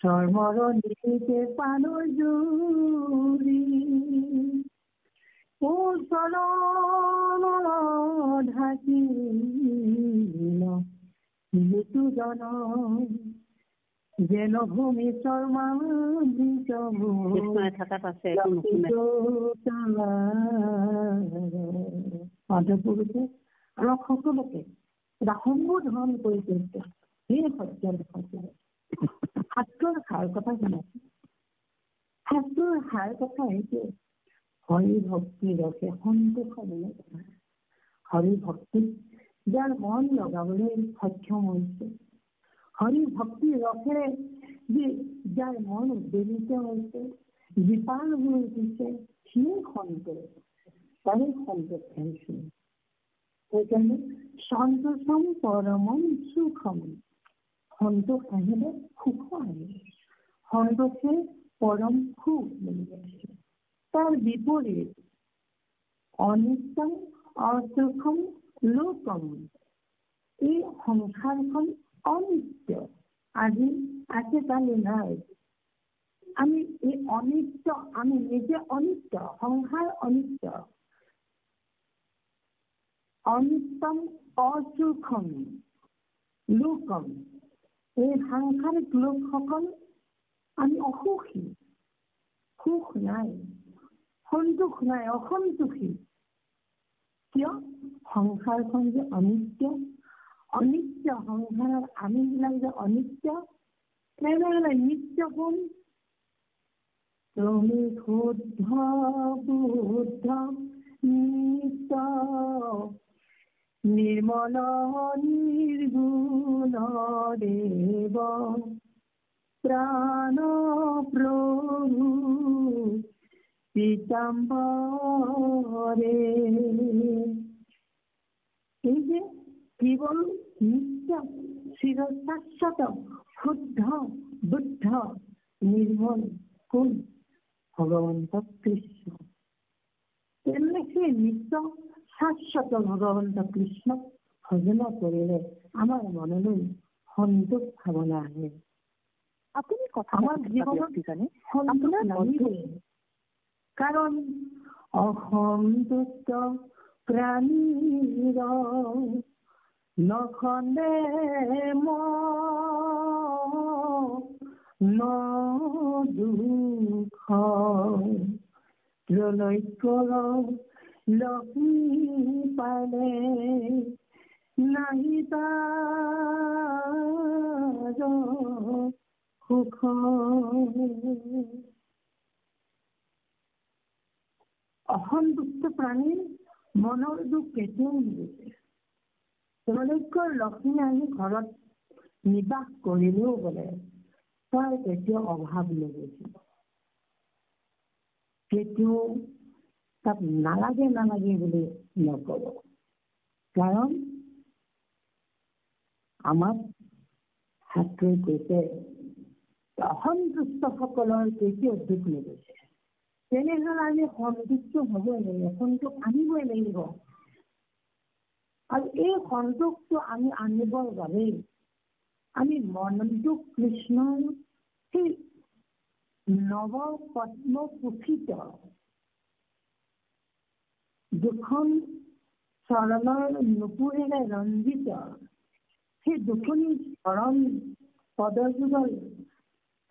চৰ্মৰ নিশে পানৰ জুৰি, চৰণ ঢাকি জন যেন ভূমি শৰ্মা মাধৱপুৰুষে আমাক সকলোকে এটা সম্বোধন কৰি কৈছে, সেই সত্য শাস্ত্ৰৰ সাৰ কথা শুনাইছে। শাস্ত্ৰৰ সাৰ কথা হৈছে হৰি ভক্তি ৰসে সন্তোষ হবলৈ কথা। হৰি ভক্তিত যাৰ মন লগাবলৈ সক্ষম হৈছে, হৰি ভক্তি ৰসেৰে যাৰ মন উদ্বেলিত হৈছে, বিপাল হৈ উঠিছে, সিয়ে সন্তোষ। তাৰে সন্তোষ আহিছে। সেইকাৰণে সন্তোষম পৰমম সুখম। সন্তোষ আহিলে সুখ আহিলে। সন্তোষে পৰম সুখ বুলি কৈছে। তাৰ বিপৰীত অনিত্যম অসুখম লোকম। এই সংসাৰখন অনিত্য, আজি আছে কালি নাই। আমি এই অনিত্য, আমি নিজে অনিত্য, সংসাৰ অনিত্য। অনিত্যম অসুখম লোকম। এই সাংসাৰিক লোকসকল আমি অসুখী, সুখ নাই, সন্তোষ নাই, অসন্তোষী। কিয়? সংসাৰখন যে অনিত্য, অনিত্য সংসাৰৰ আমিবিলাক যে অনিত্য, তেনেহলে নিত্য কোন? তুমি শুদ্ধ বুদ্ধ নিত্য নিৰ্মল নিৰ্গুণ দেৱ প্ৰাণ প্ৰভু পীতাম্বৰে। এই যে কেৱল নিত্য চিৰশাশ্বত শুদ্ধ বুদ্ধ নিৰ্মল কোন? ভগৱন্ত কৃষ্ণ। তেনে সেই নিত্য শাশ্বত ভগৱন্ত কৃষ্ণক ভজন কৰিলে আমাৰ মনলৈ সন্তোষ ভাৱনা আহে। আপুনি কথা আমাৰ জীৱনত সন্তোষ লাগিবই। কাৰণ অসন্তুষ্ট প্ৰাণীৰ নখন্দে ন দুখ ত্ৰলৈকৰ লক্ষ্মী পালে নাহি তাৰ সুখ। অসন্তুষ্ট প্ৰাণীৰ মনৰ দুখ কেতিয়াও নুগুচে। ত্ৰলৈকৰ লক্ষ্মী আহি ঘৰত নিবাস কৰিলেও বোলে তাৰ কেতিয়াও অভাৱ নুগুচিব। কেতিয়াও তাক নালাগে নালাগে বুলি নকব। কাৰণ আমাক শাস্ত্ৰই কৈছে অসন্তুষ্টসকলৰ কেতিয়াও দুখ নুগুচে। তেনেহলে আমি সন্তুষ্ট হবই লাগিব, সন্তোষ আনিবই লাগিব। আৰু এই সন্তোষটো আমি আনিবৰ বাবে আমি মনটো কৃষ্ণৰ সেই নৱ পদ্মপুঠিত দুখন চৰণৰ নুপুৰেৰে ৰঞ্জিত সেই দুখনি চৰণ পদযুগল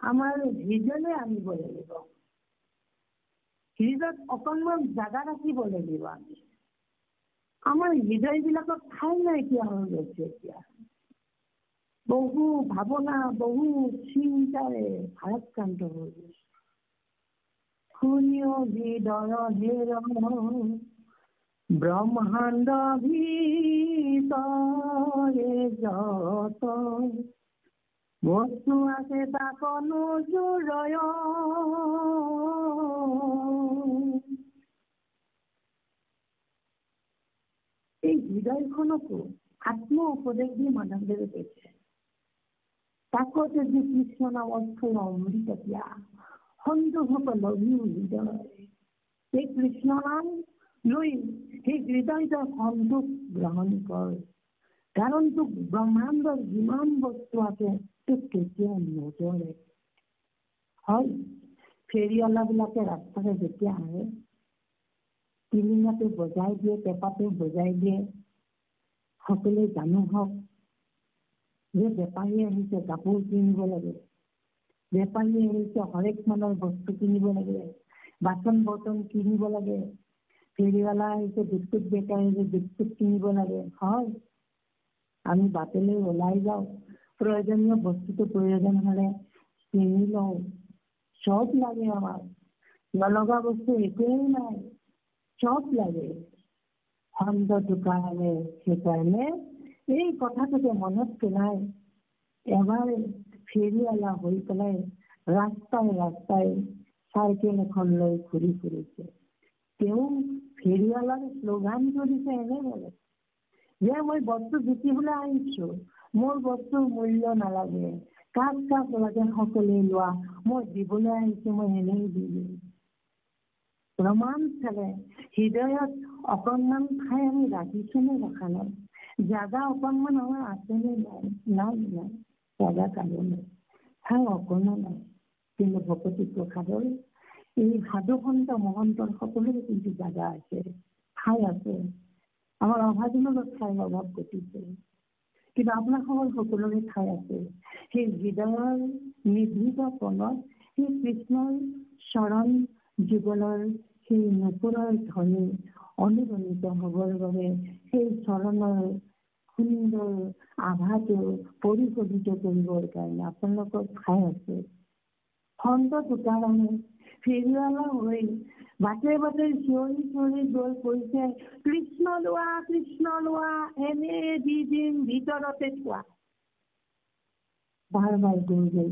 আমাৰ হৃদয়লৈ আনিব লাগিব। হৃদয়ত অকণমান জাগা ৰাখিব লাগিব। আমি আমাৰ হৃদয়বিলাকত ঠাই নাইকিয়া হৈ গৈছে এতিয়া। বহু ভাৱনা বহু চিন্তাৰে ভাৰাক্ৰান্ত হৈ গৈছে। শুনিও হৃদয় হেৰ ব্ৰহ্মাণ্ড ভিতৰে যত বস্তু আছে তাক নোজোৰয়। এই হৃদয়খনকো আত্ম উপদেশ দি মাধৱদেৱে কৈছে তাকতে যে কৃষ্ণ নামৰ ফুল অমৃত দিয়া সন্তোষক লভিও হৃদয়। এই কৃষ্ণ নাম লৈ সেই হৃদয়ত সন্তোষ গ্ৰহণ কৰ। কাৰণ তোক ব্ৰহ্মাণ্ডৰ যিমান বস্তু আছে তোক কেতিয়াও নজৰে। হয়, ফেৰীৱালাবিলাকে ৰাস্তাৰে যেতিয়া আহে টিলিঙাটো বজাই দিয়ে, পেঁপাটো বজাই দিয়ে। সকলোৱে জানো হওক যে বেপাৰী আহিছে, কাপোৰ কিনিব লাগে। বেপাৰী আহিছে, হৰেক মানৰ বস্তু কিনিব লাগে, বাচন বৰ্তন কিনিব লাগে। ফেৰীৱালা আহিছে, বিস্কুট বেপাৰী আহিছে, বিস্কুট কিনিব লাগে। হয়, আমি বাটলৈ ওলাই যাওঁ, প্ৰয়োজনীয় বস্তুটো প্ৰয়োজন হলে কিনি লওঁ। চব লাগে আমাক, নলগা বস্তু একোৱেই নাই, চব লাগে। সন্ত দোকানে সেইকাৰণে এই কথাটোকে মনত পেলাই এবাৰ ফেৰীৱালা হৈ পেলাই ৰাস্তাই ৰাস্তাই চাইকেল এখন লৈ ঘূৰি ফুৰিছে। তেওঁ ফেৰীৱালাৰ শ্লোগান ধৰিছে এনে বলে যে মই বস্তু বিকিবলৈ আহিছো, মোৰ বস্তুৰ মূল্য নালাগে, কাক কাক লাগে সকলোৱে লোৱা, মই দিবলৈ আহিছো, মই এনেই দি দিম। প্ৰমাণ চালে হৃদয়ত অকণমান ঠাই আমি ৰাখিছো নে ৰখা নাই? জাগা অকণমান আমাৰ আছেনে নাই? নাই নাই, জাগা কাৰো নাই, ঠাই অকণো নাই। কিন্তু ভকতি প্ৰসাদৰ এই সাধু সন্ত মহন্তৰ সকলোৰে কিন্তু জাগা আছে, ঠাই আছে। আমাৰ অভাজনৰ ঠাইৰ অভাৱ ঘটিছে, কিন্তু আপোনালোকৰ সকলোৰে ঠাই আছে। সেই হৃদয়ৰ নিভৃত কোণত সেই কৃষ্ণৰ চৰণ যুগলৰ সেই নুপুৰৰ ধ্বনি অনুৰণিত হবৰ বাবে সেই চৰণৰ সুন্দৰ আভাটো পৰিশোধিত কৰিবৰ কাৰণে আপোনালোকৰ ঠাই আছে। সন্ত তুকাৰামে ফেৰীৱালা হৈ বাটে বাটে চিঞৰি চিঞৰি গৈ কৈছে কৃষ্ণ লোৱা, এনে দি দিম ভিতৰতে থোৱা। বাৰ বাৰ গৈ গৈ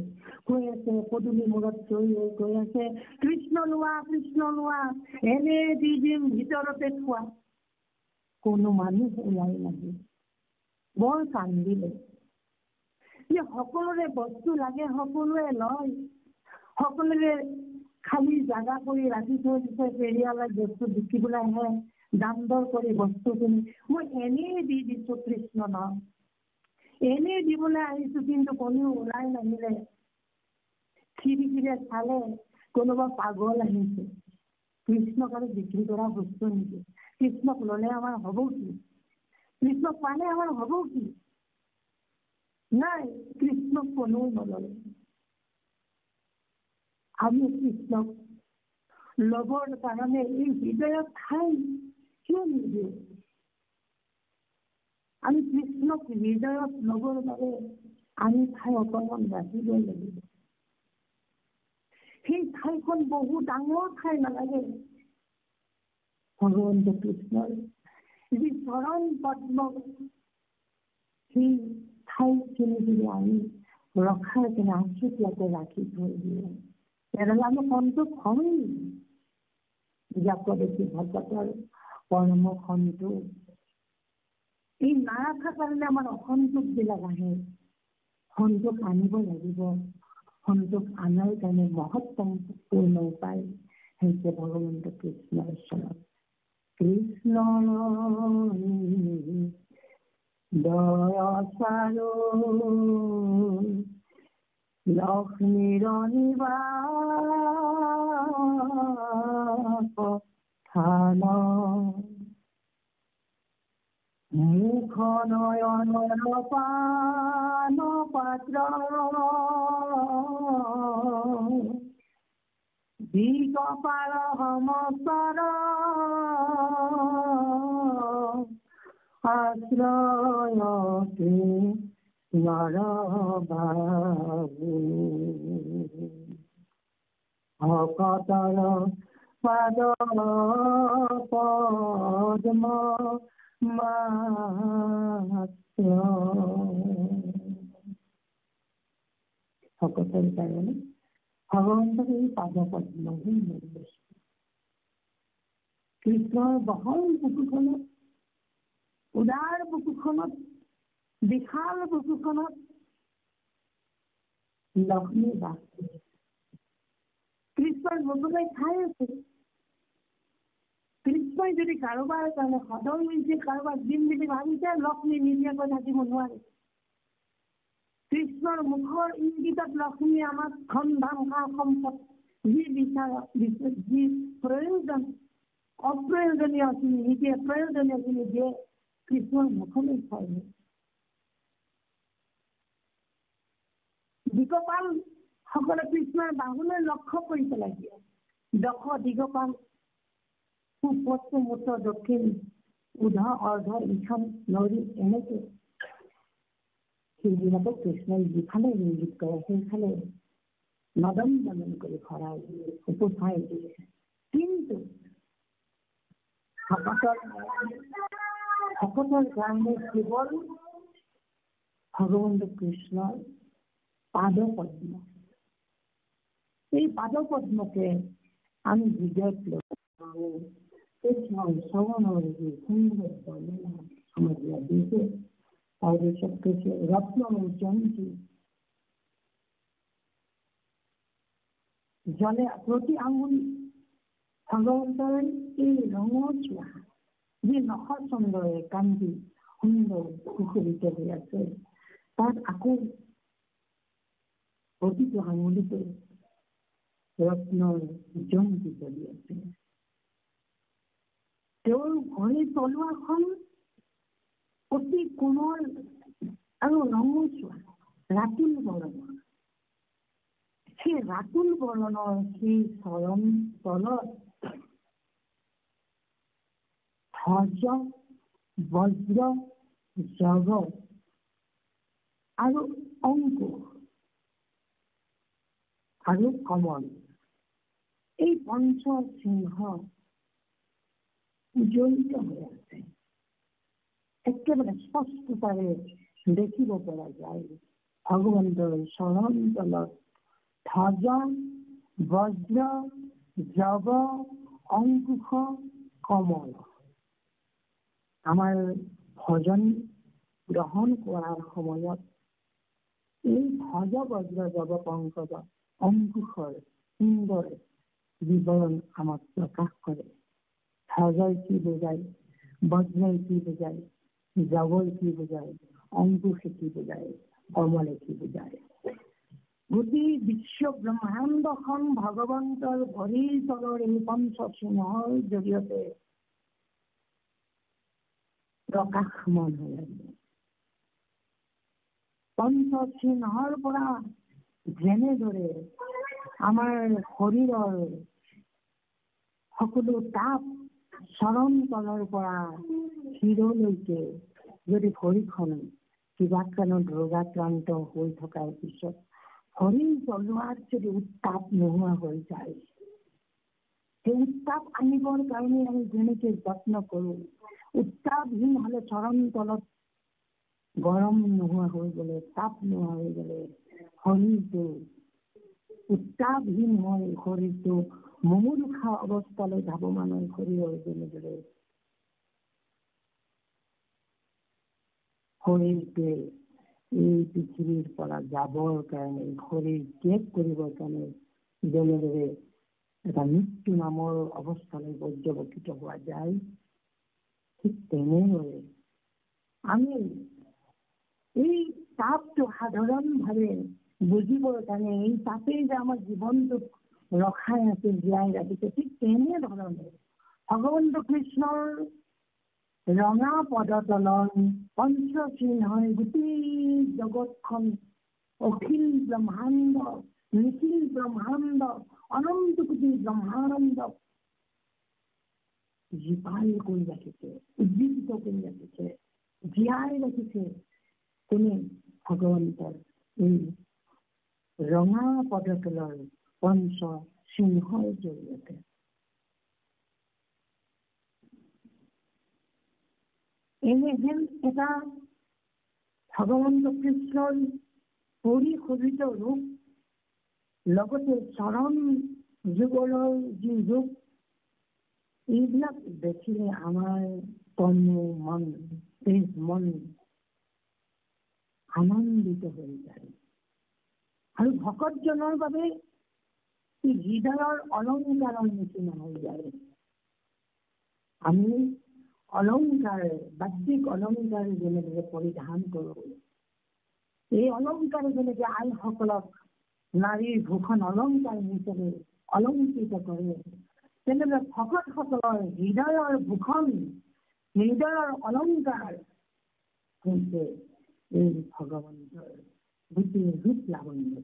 কৈ আছে, পদূলি মূৰত থৈ কৈ আছে কৃষ্ণ লোৱা, এনে দি দিম ভিতৰতে থোৱা। কোনো মানুহ ওলাই নাহিল। বৰ কান্দিলে যে সকলোৰে বস্তু লাগে, সকলোৱে লয়, সকলোৰে খালি জাগা কৰি ৰাখি থৈ দিছে। ফেৰীৱালাই বস্তু বিকিবলৈ আহে, দাম দৰ কৰি বস্তু কিনি মই এনেই দি দিছো কৃষ্ণ নাম, এনেই দিবলৈ আহিছো, কিন্তু কোনেও ওলাই নাহিলে। খিৰিকিৰে চালে কোনোবা পাগল আহিছে। কৃষ্ণক আৰু বিক্ৰী কৰা বস্তু নেকি? কৃষ্ণক ললে আমাৰ হব কি? কৃষ্ণক পালে আমাৰ হব কি? নাই, কৃষ্ণক কোনেও নললে। আমি কৃষ্ণক ল'বৰ কাৰণে এই হৃদয়ত ঠাই কিয় নিদিওঁ? আমি কৃষ্ণক হৃদয়ত ল'বৰ বাবে আমি ঠাই অকণমান ৰাখিবই লাগিব। সেই ঠাইখন বহু ডাঙৰ ঠাই নালাগে। ভগৱন্ত কৃষ্ণৰ যি চৰণ পদ্ম, সেই ঠাইখিনি যদি আমি ৰখাৰ কিনে আচুতীয়াকৈ ৰাখি থৈ দিওঁ, তেনেহ'লে আমি সন্তোষ হমেই। যাক দেখি ভকতৰ পৰম সন্তোষ। এই নাৰাখাৰ কাৰণে আমাৰ অসন্তোষবিলাক আহে। সন্তোষ আনিব লাগিব। সন্তোষ আনাৰ কাৰণে মহত্তমপূৰ্ণ উপায় হৈছে ভগৱন্ত কৃষ্ণৰ চৰণ। কৃষ্ণ দয়াচাৰো লক্ষ্মীৰ নিবাস স্থান, মুখ নয়নৰ পান পাত্ৰ, দিগপাল সমস্তৰ আশ্ৰয়তে নৰ বাবু। ভকতৰ পাদ পদ্ম মাত্ৰ। ভকতৰ কাৰণে ভগৱন্তৰ এই পাদ পদ্মহে মূল বস্তু। কৃষ্ণৰ বহল বুকুখনত, উদাৰ বুকুখনত, বিশাল বুকুখনত লক্ষ্মী বাস কৰে। কৃষ্ণৰ বুকুলৈ ঠাই আছে। কৃষ্ণই যদি কাৰোবাৰ কাৰণে সদয় হৈছে, কাৰোবাৰ দিন বুলি ভাবিছে, লক্ষ্মী নিদিয়াকৈ থাকিব নোৱাৰে। কৃষ্ণৰ মুখৰ ইংগিতত লক্ষ্মী আমাক ধন ধাম সা সম্পদ যি বিচাৰক, যি প্ৰয়োজন, অপ্ৰয়োজনীয় খিনি নিদিয়ে, প্ৰয়োজনীয় খিনি দিয়ে। কৃষ্ণৰ মুখলৈ চাই দিগপাল সকলে কৃষ্ণৰ বাহুলৈ লক্ষ্য কৰি পেলাই দিয়ে। দশ দিগপাল, পূব, পশ্চিম, উত্তৰ, দক্ষিণ, উধ, অৰ্ধ, ইখন, নৰি, এনেকে সেইবিলাকক কৃষ্ণই যিফালে ইংগিত কৰে সেইফালে নদন দমন কৰি ভৰাই দিয়ে, উপচাই দিয়ে। কিন্তু ভকতৰ কাৰণে কেৱল ভগৱন্ত কৃষ্ণৰ পাদ পদ্ম। এই পাদ পদ্মকে আমি হৃদয়ত লৈ কৃষ্ণৰ চৰণৰ যি সুন্দৰ বৰ্ণনা আমাক দিছে, তাৰপিছত কৈছে ৰত্ন জয়ন্তী জলে প্ৰতি আঙুল ভগৱন্তৰ এই ৰঙচুৱা যি নখৰ চন্দৰে কান্দি সুন্দৰ সুশোভিত হৈ আছে, তাত আকৌ প্ৰতিটো আঙুলিতে ৰত্নৰ জয়ন্তী চলি আছে। তেওঁৰ ঘড়ী তলোৱাখন অতি কোমল আৰু ৰঙচুৱা ৰাতুল বৰণৰ। সেই ৰাতুল বৰণৰ সেই চৰণ তলত ধ্বজ, বজ্ৰ, জগ আৰু অংকুশ আৰু কমল, এই পঞ্চ সিংহ জড়িত হৈ আছে। একেবাৰে স্পষ্টতাৰে দেখিব পৰা যায় ভগৱন্তৰ চৰণ তলত ধ্বজ, বজ্ৰ, জগ, অংকুশ, কমল। আমাৰ ভজন গ্ৰহণ কৰাৰ সময়ত এই ধ্বজ, বজ্ৰ, জগ, পংকজ, অংকুশৰ সুন্দৰ বিৱৰণ আমাক প্ৰকাশ কৰে। ধ্বজই কি বুজায়, বজ্ৰই কি বুজায়, জগই কি বুজায়, অংকুশে কি বুজায়, কমলে কি বুজায়। গোটেই বিশ্ব ব্ৰহ্মাণ্ডখন ভগৱন্তৰ ভৰিৰ তলৰ এই পঞ্চ সিংহৰ জৰিয়তে প্ৰকাশমান হৈ আছে। পঞ্চ সিংহৰ পৰা যেনেদৰে আমাৰ শৰীৰৰ সকলো তাপ চৰম তলৰ পৰা শিৰলৈকে যদি ভৰিখন কিবা কাৰণত ৰোগাক্ৰান্ত হৈ থকাৰ পিছত শৰীৰ তলোৱাত যদি উত্তাপ নোহোৱা হৈ যায়, সেই উত্তাপ আনিবৰ কাৰণে আমি যেনেকে যত্ন কৰো, উত্তাপহীন হলে চৰম তলত গৰম নোহোৱা হৈ গলে, তাপ নোহোৱা হৈ গলে শৰীৰটো উত্তাপহীন হৈ শৰীৰটো মুমূৰ্ষা অৱস্থালৈ ধাৱমান হৈ শৰীৰৰ যেনেদৰে শৰীৰটোৱে এই পৃথিৱীৰ পৰা যাবৰ কাৰণে, শৰীৰ ত্যাগ কৰিবৰ কাৰণে যেনেদৰে এটা মৃত্যু নামৰ অৱস্থালৈ পৰ্যৱসিত হোৱা যায়, ঠিক তেনেদৰে আমি এই তাপটো সাধাৰণভাৱে বুজিবৰ কাৰণে, এই তাপেই যে আমাৰ জীৱনটোক ৰখাই আছে, জীয়াই ৰাখিছে, ঠিক তেনেধৰণে ভগৱন্ত কৃষ্ণৰ ৰঙা পদতলৰ পঞ্চচিহ্নই গোটেই জগতখন, অখিল ব্ৰহ্মাণ্ড, নিখিল ব্ৰহ্মাণ্ড, অনন্ত কোটি ব্ৰহ্মানন্দ জীপাল কৰি ৰাখিছে, উজ্জীৱিত কৰি ৰাখিছে, জীয়াই ৰাখিছে। কোনে? ভগৱন্তৰ এই ৰঙা পদতলৰ পঞ্চ চিহ্নৰ জৰিয়তে। এনেহেন এটা ভগৱন্ত কৃষ্ণৰ পৰিশোভিত ৰূপ, লগতে চৰণ যুগলৰ যি ৰূপ, এইবিলাক দেখিলে আমাৰ তনু মন, তেজ মন আনন্দিত হৈ যায়। আৰু ভকতজনৰ বাবে হৃদয়ৰ অলংকাৰৰ নিচিনা হৈ যায়। আমি অলংকাৰ, বাহ্যিক অলংকাৰ যেনেদৰে পৰিধান কৰো, এই অলংকাৰ যেনেকে আইসকলক নাৰীৰ ভূষণ অলংকাৰ হিচাপে অলংকৃত কৰে, তেনেদৰে ভকতসকলৰ হৃদয়ৰ ভূষণ, হৃদয়ৰ অলংকাৰ হৈছে এই ভগৱন্তৰ গোটেই ৰূপ লাৱণ্য।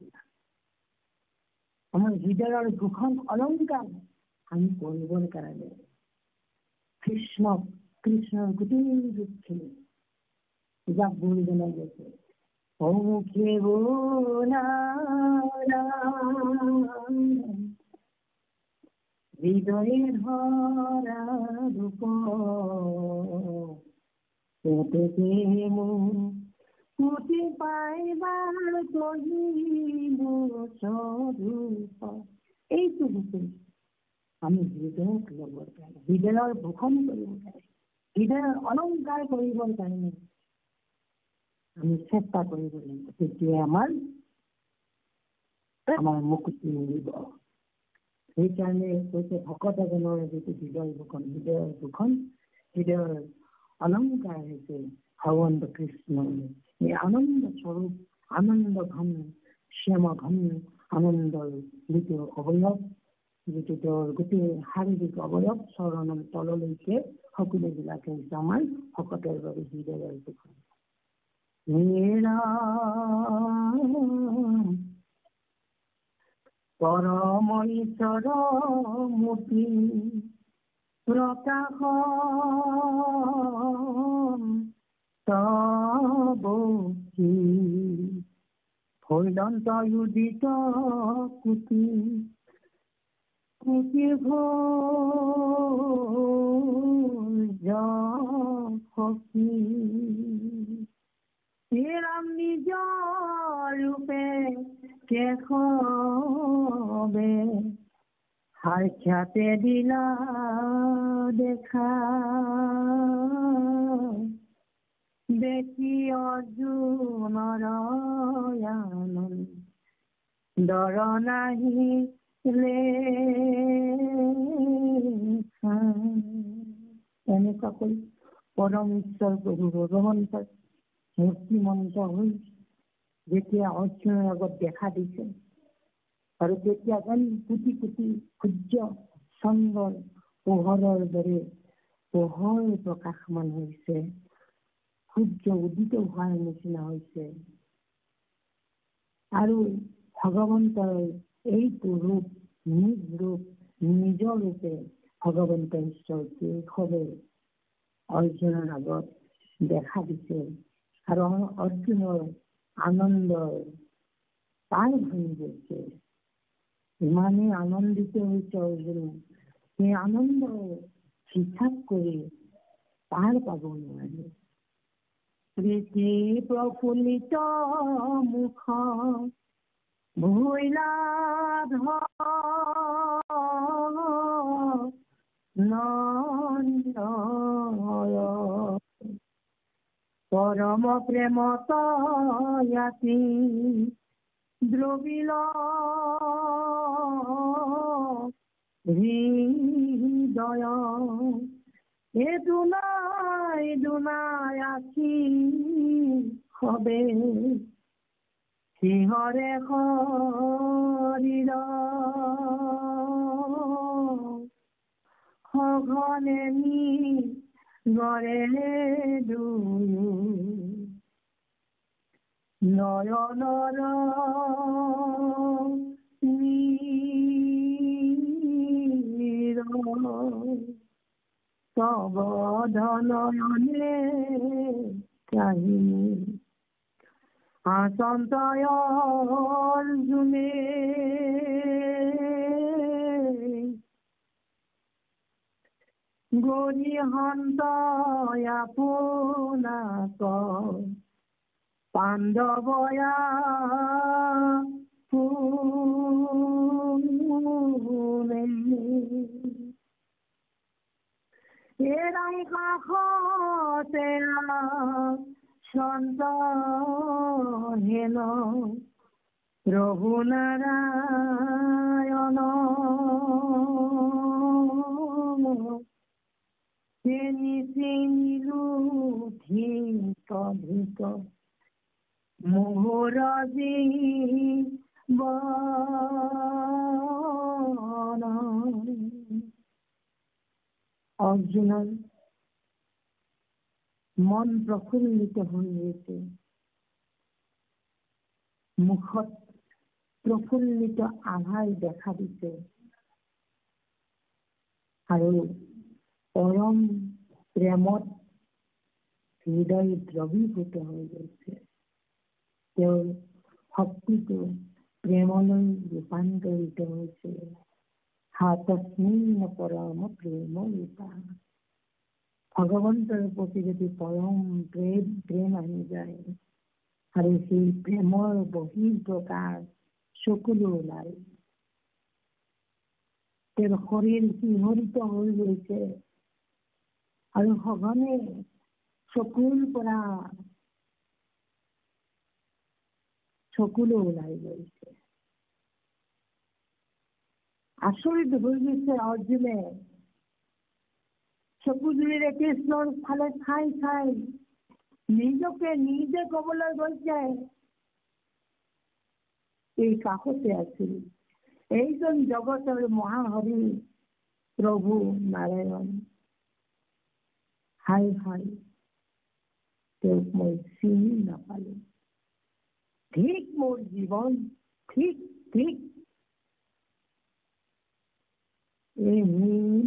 আমাৰ হৃদয়ৰ ভূষণ অলংকাৰ আমি কৰিবৰ কাৰণে কৃষ্ণৰ গোটেই ৰূপখিনি যাক বৈ বনাই গৈছে। মুখে বোলা হৃদয়ে ধৰা ৰূপ, মুঠি পাইবাৰ কহিব স্বৰূপ। এইটো ৰূপে আমি হৃদয়ক ল'বৰ কাৰণে, হৃদয়ৰ ভূষণ কৰিবৰ কাৰণে, হৃদয়ৰ অলংকাৰ কৰিবৰ কাৰণে আমি চেষ্টা কৰিব লাগিব। তেতিয়া আমাৰ মুক্তি মিলিব। সেইকাৰণে কৈছে ভকত এজনৰ যিটো হৃদয়ৰ ভূষণ, হৃদয়ৰ ভূষণ, হৃদয়ৰ অলংকাৰ হৈছে ভগৱন্ত কৃষ্ণ। এই আনন্দ স্বৰূপ, আনন্দ ঘন, শ্যাম ঘন আনন্দৰ যিটো অৱয়ব, যিটো তেওঁৰ গোটেই শাৰীৰিক অৱয়ব চৰণৰ তললৈকে সকলোবিলাকে হৈছে আমাৰ ভকতৰ বাবে হৃদয়ৰ ভূষণ। পৰম ঈশ্বৰ মূৰ্তি প্ৰকাশ তবকি ভৈলন্ত উদিত কুটি কুটি ভি শ্ৰীৰাম নিজ ৰূপে কেশৱে সাক্ষাতে দিলা দেখা, দেখি অৰ্জুনৰ দৰ নাহিলে। এনেকুৱা কৰি পৰম ঈশ্বৰ প্ৰভু ভগৱন্তৰ মূৰ্তিমন্ত হৈ যেতিয়া অৰ্জুনৰ আগত দেখা দিছে, আৰু তেতিয়া যেন কোটি কোটি সূৰ্য চন্দ্ৰৰ পোহৰৰ দৰে পোহৰ প্ৰকাশমান হৈছে, সূৰ্য উদিত হোৱাৰ নিচিনা হৈছে। আৰু ভগৱন্তৰ এইটো ৰূপ নিজৰ ৰূপে ভগৱন্ত ঈশ্বৰ কেশৱে অৰ্জুনৰ আগত দেখা দিছে আৰু অৰ্জুনৰ আনন্দৰ পাৰ ভাঙি গৈছে। ইমানেই আনন্দিত হৈছে অৰ্জুন, সেই আনন্দ হিচাপ কৰি পাৰ পাব নোৱাৰে। প্ৰীতি প্ৰফুল্লিত মুখ ভৈলা পৰম প্ৰেমত ইয়াতি দ্ৰবিল হৃদয় এ দুনাই আখি হবে সিহৰে শৰীৰ সঘনে গৰে দুয়ো নয়নৰ নীৰ তব ধনয়নে কাহিনী আচন্তয় অৰ্জুনে গৰিহন্ত আপোনাক পাণ্ডৱয়া পুনে এৰাই কাষতে সন্ত হেন ৰঘুনাৰায়ণ চেনিলো ধিক মোহৰ জীৱন। অৰ্জুনৰ মন প্ৰফুল্লিত হৈ গৈছে, মুখত প্ৰফুল্লিত আভাই দেখা দিছে আৰু পৰম প্ৰেমত হৃদয় দ্ৰৱীভূত হৈ গৈছে। তেওঁৰ শক্তিটো প্ৰেমলৈ ৰূপান্তৰিত হৈছে। তস্মিন পৰম প্ৰেম ৰূপা। ভগৱন্তৰ প্ৰতি যদি পৰম প্ৰেম আহি যায় আৰু সেই প্ৰেমৰ বহিঃপ্ৰকাশ চকুলো ওলাই, তেওঁৰ শৰীৰ শিহৰিত হৈ গৈছে আৰু সঘনে চকুৰ পৰা চকুলো ওলাই গৈছে। আচৰিত হৈ গৈছে অৰ্জুনে, চকুজুৰিৰে কৃষ্ণৰ ফালে চাই চাই নিজকে নিজে কবলৈ গৈছে, এই কাষতে আছিল এইজন জগতৰ মহাহৰি প্ৰভু নাৰায়ণ। হাই হাই, তেওঁক মই চিনি নাপালো। ঠিক মোৰ জীৱন, ঠিক ঠিক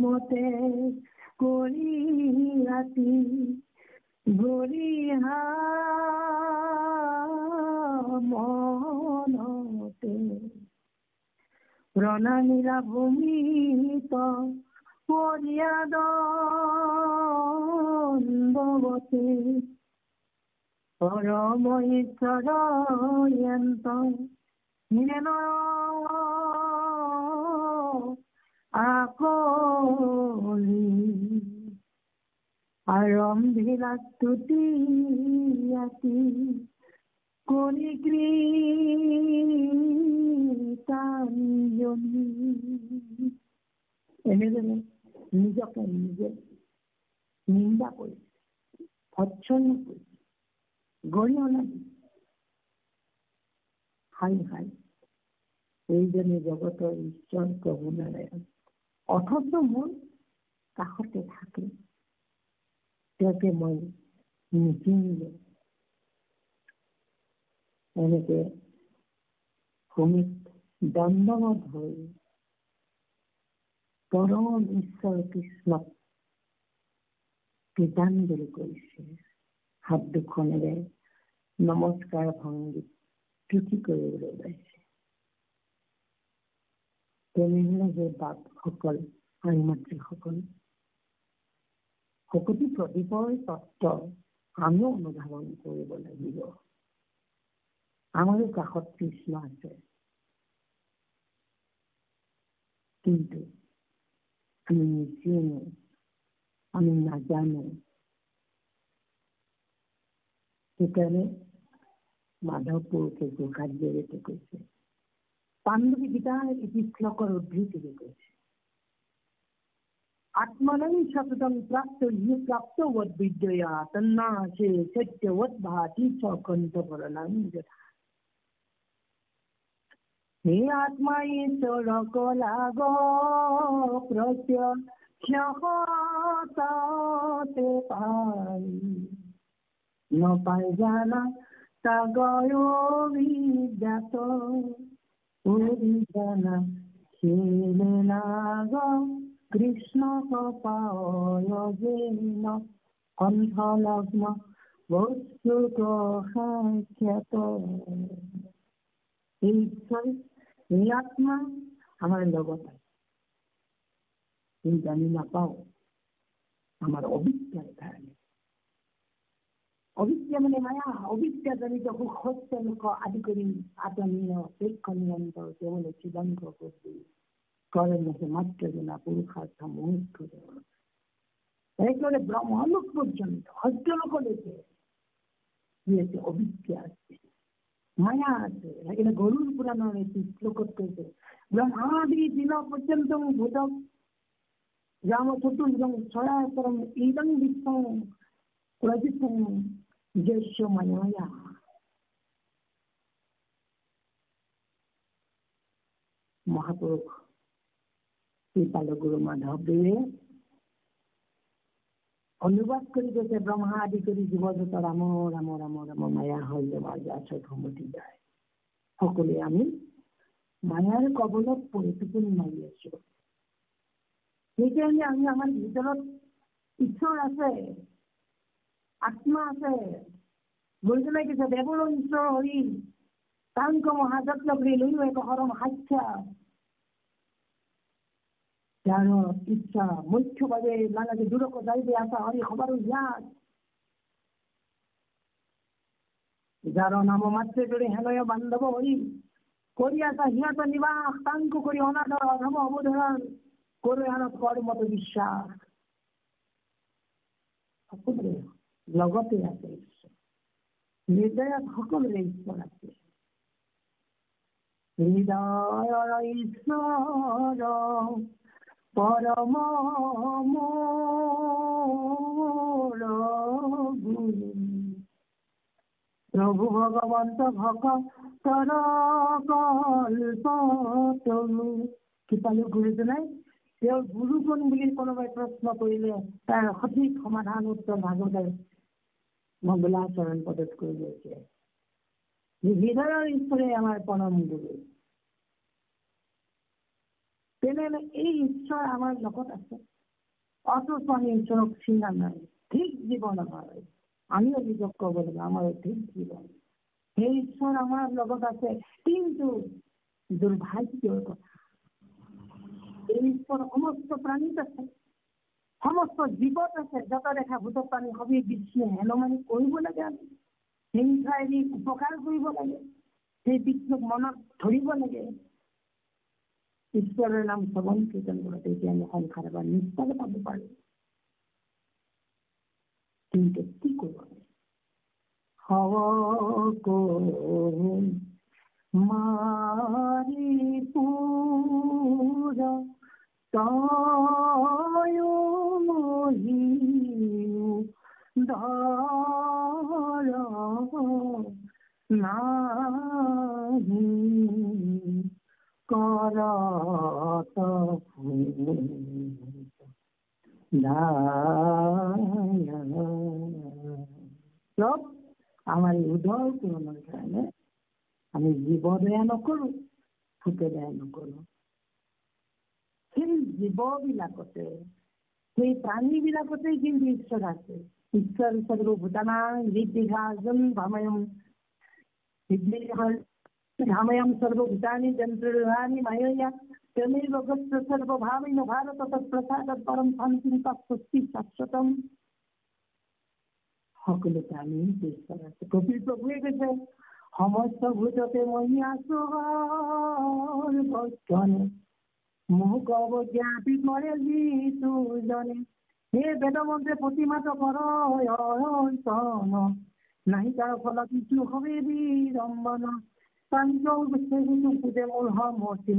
মতে কৰি ৰাতি গৰিহা মনতে প্ৰণালীৰা ভূমিত পৰিয়াদণ্ডৱতে পৰম ঈশ্বৰয়ন্ত হেন আকলি আৰম্ভিলা স্তুতি কৰি কৃতাঞ্জলি। এনেদৰে নিজকে নিজে নিন্দা কৰিছে, ভৎসনা কৰিছে, গৰিহণা দিছে। হাই হাই, এইজনে জগতৰ ঈশ্বৰ প্ৰভু নাৰায়ণ, অথচ মোৰ কাষতে থাকে, তেওঁকে মই নিচিনিলো। এনেকে ভূমিত দণ্ডবধ হৈ পৰম ঈশ্বৰ কৃষ্ণক কৃতাঞ্জলি কৰিছে। হাত দুখনেৰে নমস্কাৰ ভংগীত তুতি কৰিবলৈ ওলাইছে। তেনেহলে যে বাপসকল আৰু মাতৃসকল, শকতি প্ৰদীপৰ তত্ত্ব আমিও অনুধাৱন কৰিব লাগিব। আমাৰো কাষত কৃষ্ণ আছে, কিন্তু আমি নিচিনো, আমি নাজানো। সেইকাৰণে মাধৱ পুৰুষে গোসাঁত জৰিয়তে কৈছে, পাণ্ডৱী গীতাৰ এটি শ্লোকৰ উদ্ধৃতিৰে কৈছে, আত্মনং সততং প্ৰাপ্ত প্ৰাপ্ত বিদ্যয়া তন্নাসে সত্যৱৎ ভাতি চ কণ্ঠবৰণং যথা। হে আত্মা ঈশ্বৰ কলাগ প্রত্যক্ষতে পাই, নপাই জানা তাগয় বিদ্যাত অভিজানা খেলে নাগ কৃষ্ণ পায় যেন কণ্ঠলগ্ন বস্তু সাক্ষাৎ। এই ঈশ্বর, এই আত্মা আমার লগত আছে, কিন্তু আমি নাপাও আমার অবিদ্যার কারণে। অবিদ্যা মানে মায়া, অবিদ্যা জনিত সত্য লোক আদি কৰি আতনীয় প্ৰেক্ষণীয়ন্ত কেৱল চিদংগ করতে কর্মে মাত্র জনা পুরুষার্থ মুহূর্ত একেবারে ব্রহ্মলোক পর্যন্ত সত্যলোকলৈকে কি আছে? অবিদ্যা আছে, মায়া আছে। এখানে গরুর পুরাণের একটি শ্লোকত কৈছে, ব্রহ্মাদি দিন পর্যন্ত ভূত রাম চতুর্ভুজং ছয়াতরম ইদং বিশ্বং প্রজিতং যস্য মায়া। মহাপুরুষ শ্রীপাল গুরু মাধৱদেৱে অনুবাদ কৰি কৈছে, ব্ৰহ্মা আদি কৰি জীৱজগত ৰাম ৰাম ৰাম ৰাম মায়া হৈ যাবা যাচত সমতি যায়। সকলোৱে আমি মায়াৰ কবলত পৰি টোপনি মাৰি আছো। সেইকাৰণে আমি আমাৰ ভিতৰত ঈশ্বৰ আছে, আত্মা আছে। গুৰুজনাই কৈছে, দেৱৰ ঈশ্বৰ হৰি তাংক মহাযত্ন কৰি লৈও এক হৰম সাক্ষাৎ। যার ইচ্ছা মুখ্যভাবে নানাকে দূরক যাইবে আসা হরি খবর ইয়াদ, যার নাম মাত্রে জোরে হেলয় বান্ধব হরি করি আসা হিয়াত নিবাস তাঙ্ক করি অনাদর অধম অবধারণ করে আনত কর্মত বিশ্বাস। সকলোৰে লগতে আছে ঈশ্বৰ, হৃদয়ত সকলোৰে ঈশ্বৰ আছে। হৃদয়ৰ ঈশ্বৰ পৰম মোৰ গুৰু প্ৰভু ভগবন্ত ভক্তৰ কল্পতৰু। কৃপালু গুৰুজনাই তেওঁৰ গুৰু কোন বুলি কোনোবাই প্ৰশ্ন কৰিলে তাৰ সঠিক সমাধান উত্তৰ ভাগৱতৰ মংগলাচৰণ পদত কৈ গৈছে, হৃদয়ৰ ঈশ্বৰে আমাৰ পৰম গুৰু। তেনেহলে এই ঈশ্বৰ আমাৰ লগত আছে, অথচ আমি ঈশ্বৰক চিনা নাই। ঠিক জীৱন আমাৰ, আমি অভিযোগ কৰিব লাগে আমাৰ ঠিক জীৱন। সেই ঈশ্বৰ আমাৰ লগত আছে, কিন্তু দুৰ্ভাগ্যৰ কথা, এই ঈশ্বৰ সমস্ত প্ৰাণীত আছে, সমস্ত জীৱত আছে। যত দেখা ভূত প্ৰাণী সবেই বিষ্ণু হেনমানি কৰিব লাগে, আমি হিংসা এৰি উপকাৰ কৰিব লাগে, সেই বিষ্ণুক মনত ধৰিব লাগে, ঈশ্বৰৰ নাম শ্ৰৱণ কীৰ্তন কৰোঁতে এতিয়া আমি সংসাৰ বা নিশ্চয় পাব পাৰো। কিন্তু কি কৰিব মাৰি পুৰ তয়ো ধৰ নাহি কৰত সব আমাৰ উদয় পূৰণেৰ কাৰণে আমি জীবদয়া নকৰো, ফুটেদায় নকৰোঁ। সেই জীৱবিলাকতে, সেই প্ৰাণীবিলাকতেই কিন্তু ঈশ্বৰ আছে। ঈশ্বৰ সৰ্বভূতানাং হৃদ্বিঘাসং ভাময়ং ধাময়ং সৰ্বভূতানি যন্ত্ৰহানি মায়য়া তমেব গচ্ছ সৰ্বভাবেন ভাৰত তৎপ্ৰসাদাৎ পৰম শান্তিং তৎস্বস্তি শাশ্বতম। সকলো প্ৰাণী ঈশ্বৰ আছে। কপিল প্ৰভুৱে কৈছে সমস্ত ভূততে মহি আছো বচনে মোক অৱজ্ঞাপি কৰে যিটো জনে। হে বেদমন্ত্রে প্রতিমাত কর নাহি তার ফল কিছু হবে বিড়ম্বন। পূজে মূল মূর্তি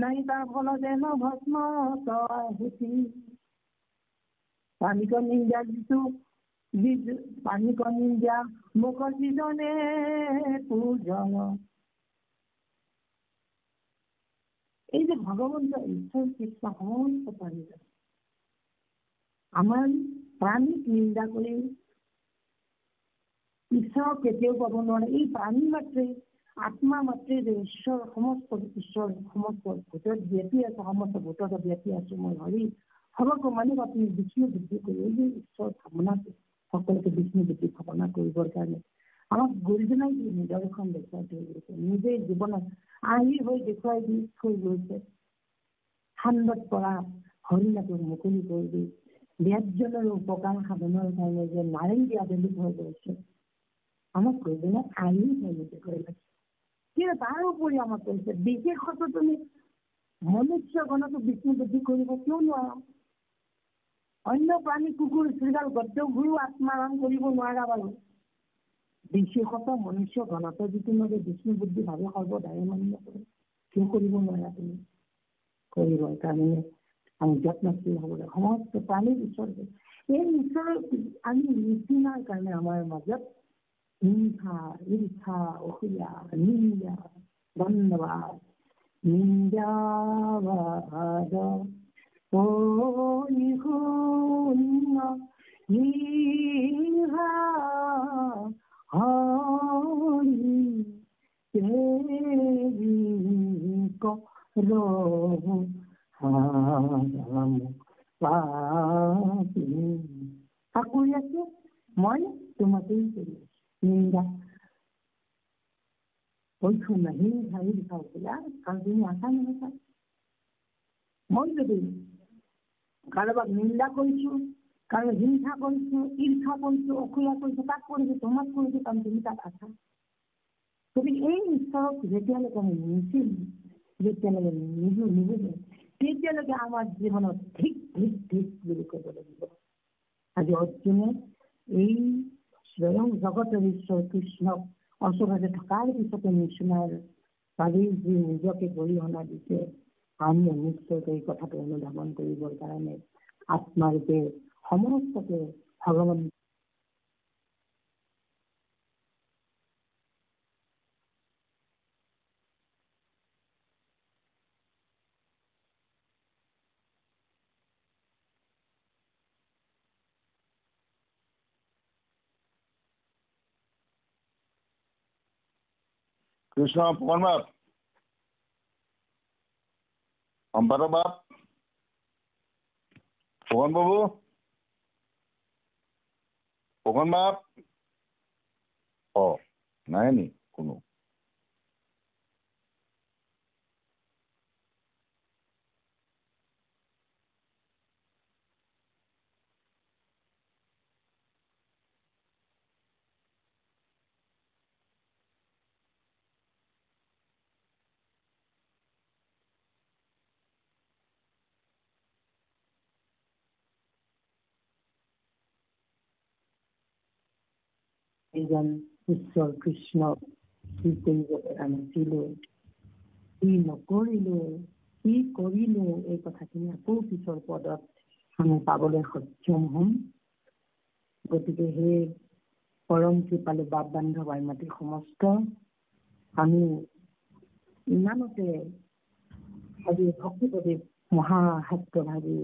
নাই তার ফল যেন ভস্ম আহুতি। পানিক নিন্দা যিটো পানিক নিন্দা মুখৰ যিজনে পূজন। এই যে ভগৱন্ত ঈশ্বৰ কৃষ্ণ সমস্ত প্ৰাণী আমাৰ প্ৰাণীক নিন্দা কৰি ঈশ্বৰক কেতিয়াও পাব নোৱাৰে। এই প্ৰাণী মাত্ৰে আত্মা মাত্ৰে যে ঈশ্বৰ সমস্ত ভূতত ব্যাপী আছে, সমস্ত ভূতত ব্যাপী আছে মই হৰি সবক মানুহ আপুনি বিষ্ণু বুদ্ধি কৰি এই যে ঈশ্বৰ ভাৱনাটো সকলোকে বিষ্ণু বুদ্ধি ভাৱনা কৰিবৰ কাৰণে আমাক গুৰুজনাই নিদৰ্শন দেখুৱাই থৈ গৈছে। নিজে জীৱনত আহি হৈ দেখুৱাই দি থৈ গৈছে। ঠাণ্ডাত পৰা হৰিণাটো মুকলি কৰি দি ব্যাজনৰ উপকাৰ সাধনৰ কাৰণে যে নাৰেঙ্গী আবেলি হৈ গৈছে আমাক গুৰুজনাই আহি হৈ দেখুৱাই গৈছে। কিন্তু তাৰ উপৰি আমাক কৈছে বিশেষত তুমি মনুষ্য গণটো বিষ্ণু বুদ্ধি কৰিব কিয় নোৱাৰা? অন্য প্ৰাণী কুকুৰ শ্ৰীগাল গদ্যভূও আত্মাৰাম কৰিব নোৱাৰা বাৰু। বিশেষত মনুষ্য গণতে যিটো মানে বিষ্ণু বুদ্ধি ভাৱে সৰ্বদাই মান্য কৰে কিয় কৰিব নোৱাৰা? তুমি কৰিবৰ কাৰণে আমি যত্নশীল হ'ব লাগে। সমস্ত প্ৰাণীৰ ঈশ্বৰ এই ঈশ্বৰৰ আমি নিচিনাৰ কাৰণে আমাৰ মাজত হিংসা ঈৰ্ষা অসূয়া নিন্দা ধন্যবাদ নিন্দাবাদ হিংসা হৰি ৰহু কৰি আছো মই তোমাকেই কৰি আছো। নিন্দা কৈছো না হিংসা ঈৰ্ষা অসূয়া কাৰণ তুমি আছা নহয়। মই যদি কাৰোবাক নিন্দা কৰিছো, কাৰো হিংসা কৰিছো, ঈৰ্ষা কৰিছো, অসূয়া কৰিছো, তাক কৰিছো, তোমাক কৰিছো, কাৰণ তুমি তাত আছা। গতিকে এই ঈশ্বৰক যেতিয়ালৈকে আমি নিচিম, যেতিয়ালৈকে নিবুজে তেতিয়ালৈকে আমাৰ জীৱনত ঠিক ঠিক ঠিক বুলি ক'ব লাগিব। আজি অৰ্জুনে এই স্বয়ং জগতৰ ঈশ্বৰ কৃষ্ণক অচৰতে থকাৰ পিছতে নিচিনাৰ বাবেই যি নিজকে গৰিহণা দিছে আমি নিশ্চয়কৈ এই কথাটো অনুধাৱন কৰিবৰ কাৰণে আত্মাৰূপে সমস্তকে ভগৱান কৃষ্ণ পৱন বাপ সম্পাদক বাপ পৱন বাবু পৱন বাপ নাই নি কোনো? এইজন ঈশ্বৰ কৃষ্ণক কি কৰিব পৰা নাছিলো, কি নকৰিলো, কি কৰিলো, এই কথাখিনি আকৌ পিছৰ পদত আমি পাবলৈ সক্ষম হম। গতিকে সেই পৰম কৃপালু বাপ বান্ধৱ আইমাতৃ সমস্ত আমি ইমানতে আজি ভক্তিপদে মহাশাস্ত্ৰভাগী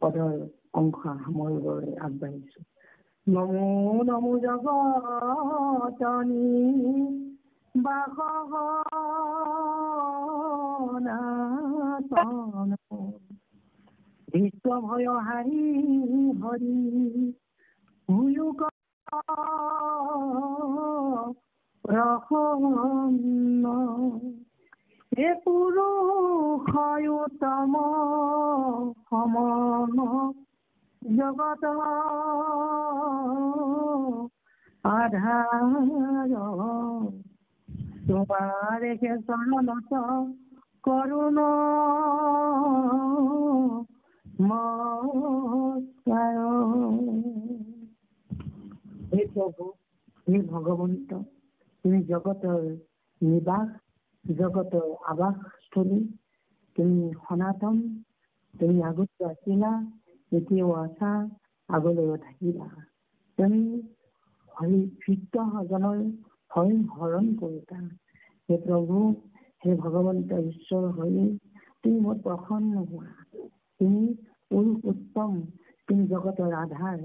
পদৰ অংশ সামৰিবলৈ আগবাঢ়িছো। নমো নমো জগতনী বাসৱ সনাতন বিশ্ব ভয় হাৰি হৰি ভূয়ুক ৰসন্ন হে পুৰুষয়ুতম সম জগত আধাৰ তোমাৰ হে চৰণত কৰুণ নমস্কাৰ। হে প্ৰভু, হে ভগবন্ত, তুমি জগতৰ নিবাস, জগতৰ আবাসস্থলী, তুমি সনাতন, তুমি আগতে আছিলা, এতিয়াও আছা, আগলৈও থাকিবা। তুমি ভৃত্যজনৰ ভয় হৰণ কৰিবা। হে প্ৰভু, হে ভগৱন্ত ঈশ্বৰ হৰি, তুমি মোৰ প্ৰসন্ন হোৱা। তুমি পুৰুষ উত্তম, তুমি জগতৰ আধাৰ,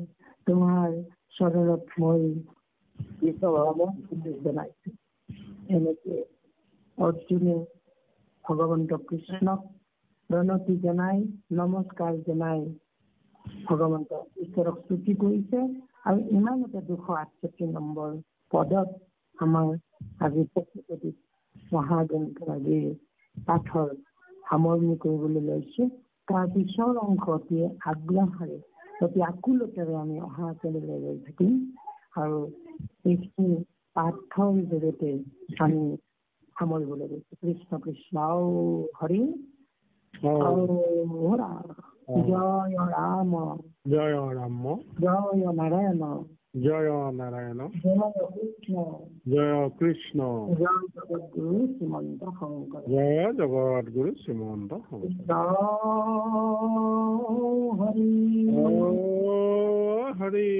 তোমাৰ চৰণত মই জনাইছো। এনেকে অৰ্জুনে ভগৱন্ত কৃষ্ণক প্ৰণতি জনাই, নমস্কাৰ জনাই ভগৱন্ত ঈশ্বৰক স্তুতি কৰিছে। আৰু ইমানতে 268 নম্বৰ পদত আমাৰ আজি প্ৰকৃতি মহাগ্ৰন্থ আজি পাঠৰ সামৰণি কৰিবলৈ লৈছো। তাৰ পিছৰ অংশ অতি আগ্ৰহেৰে, অতি আকুলতাৰে আমি অহা কললৈ লৈ থাকিম। আৰু এইখিনি পাঠৰ জৰিয়তে আমি সামৰিবলৈ লৈছো। কৃষ্ণ কৃষ্ণ হৰি জয় ৰাম জয় ৰাম জয় নাৰায়ণ জয় নাৰায়ণ জয় কৃষ্ণ জয় কৃষ্ণ জয় জগদ্গুৰু শ্ৰীমন্ত শঙ্কৰ জয় জগদ্গুৰু শ্ৰীমন্ত শঙ্কৰ হৰি হৰি হৰি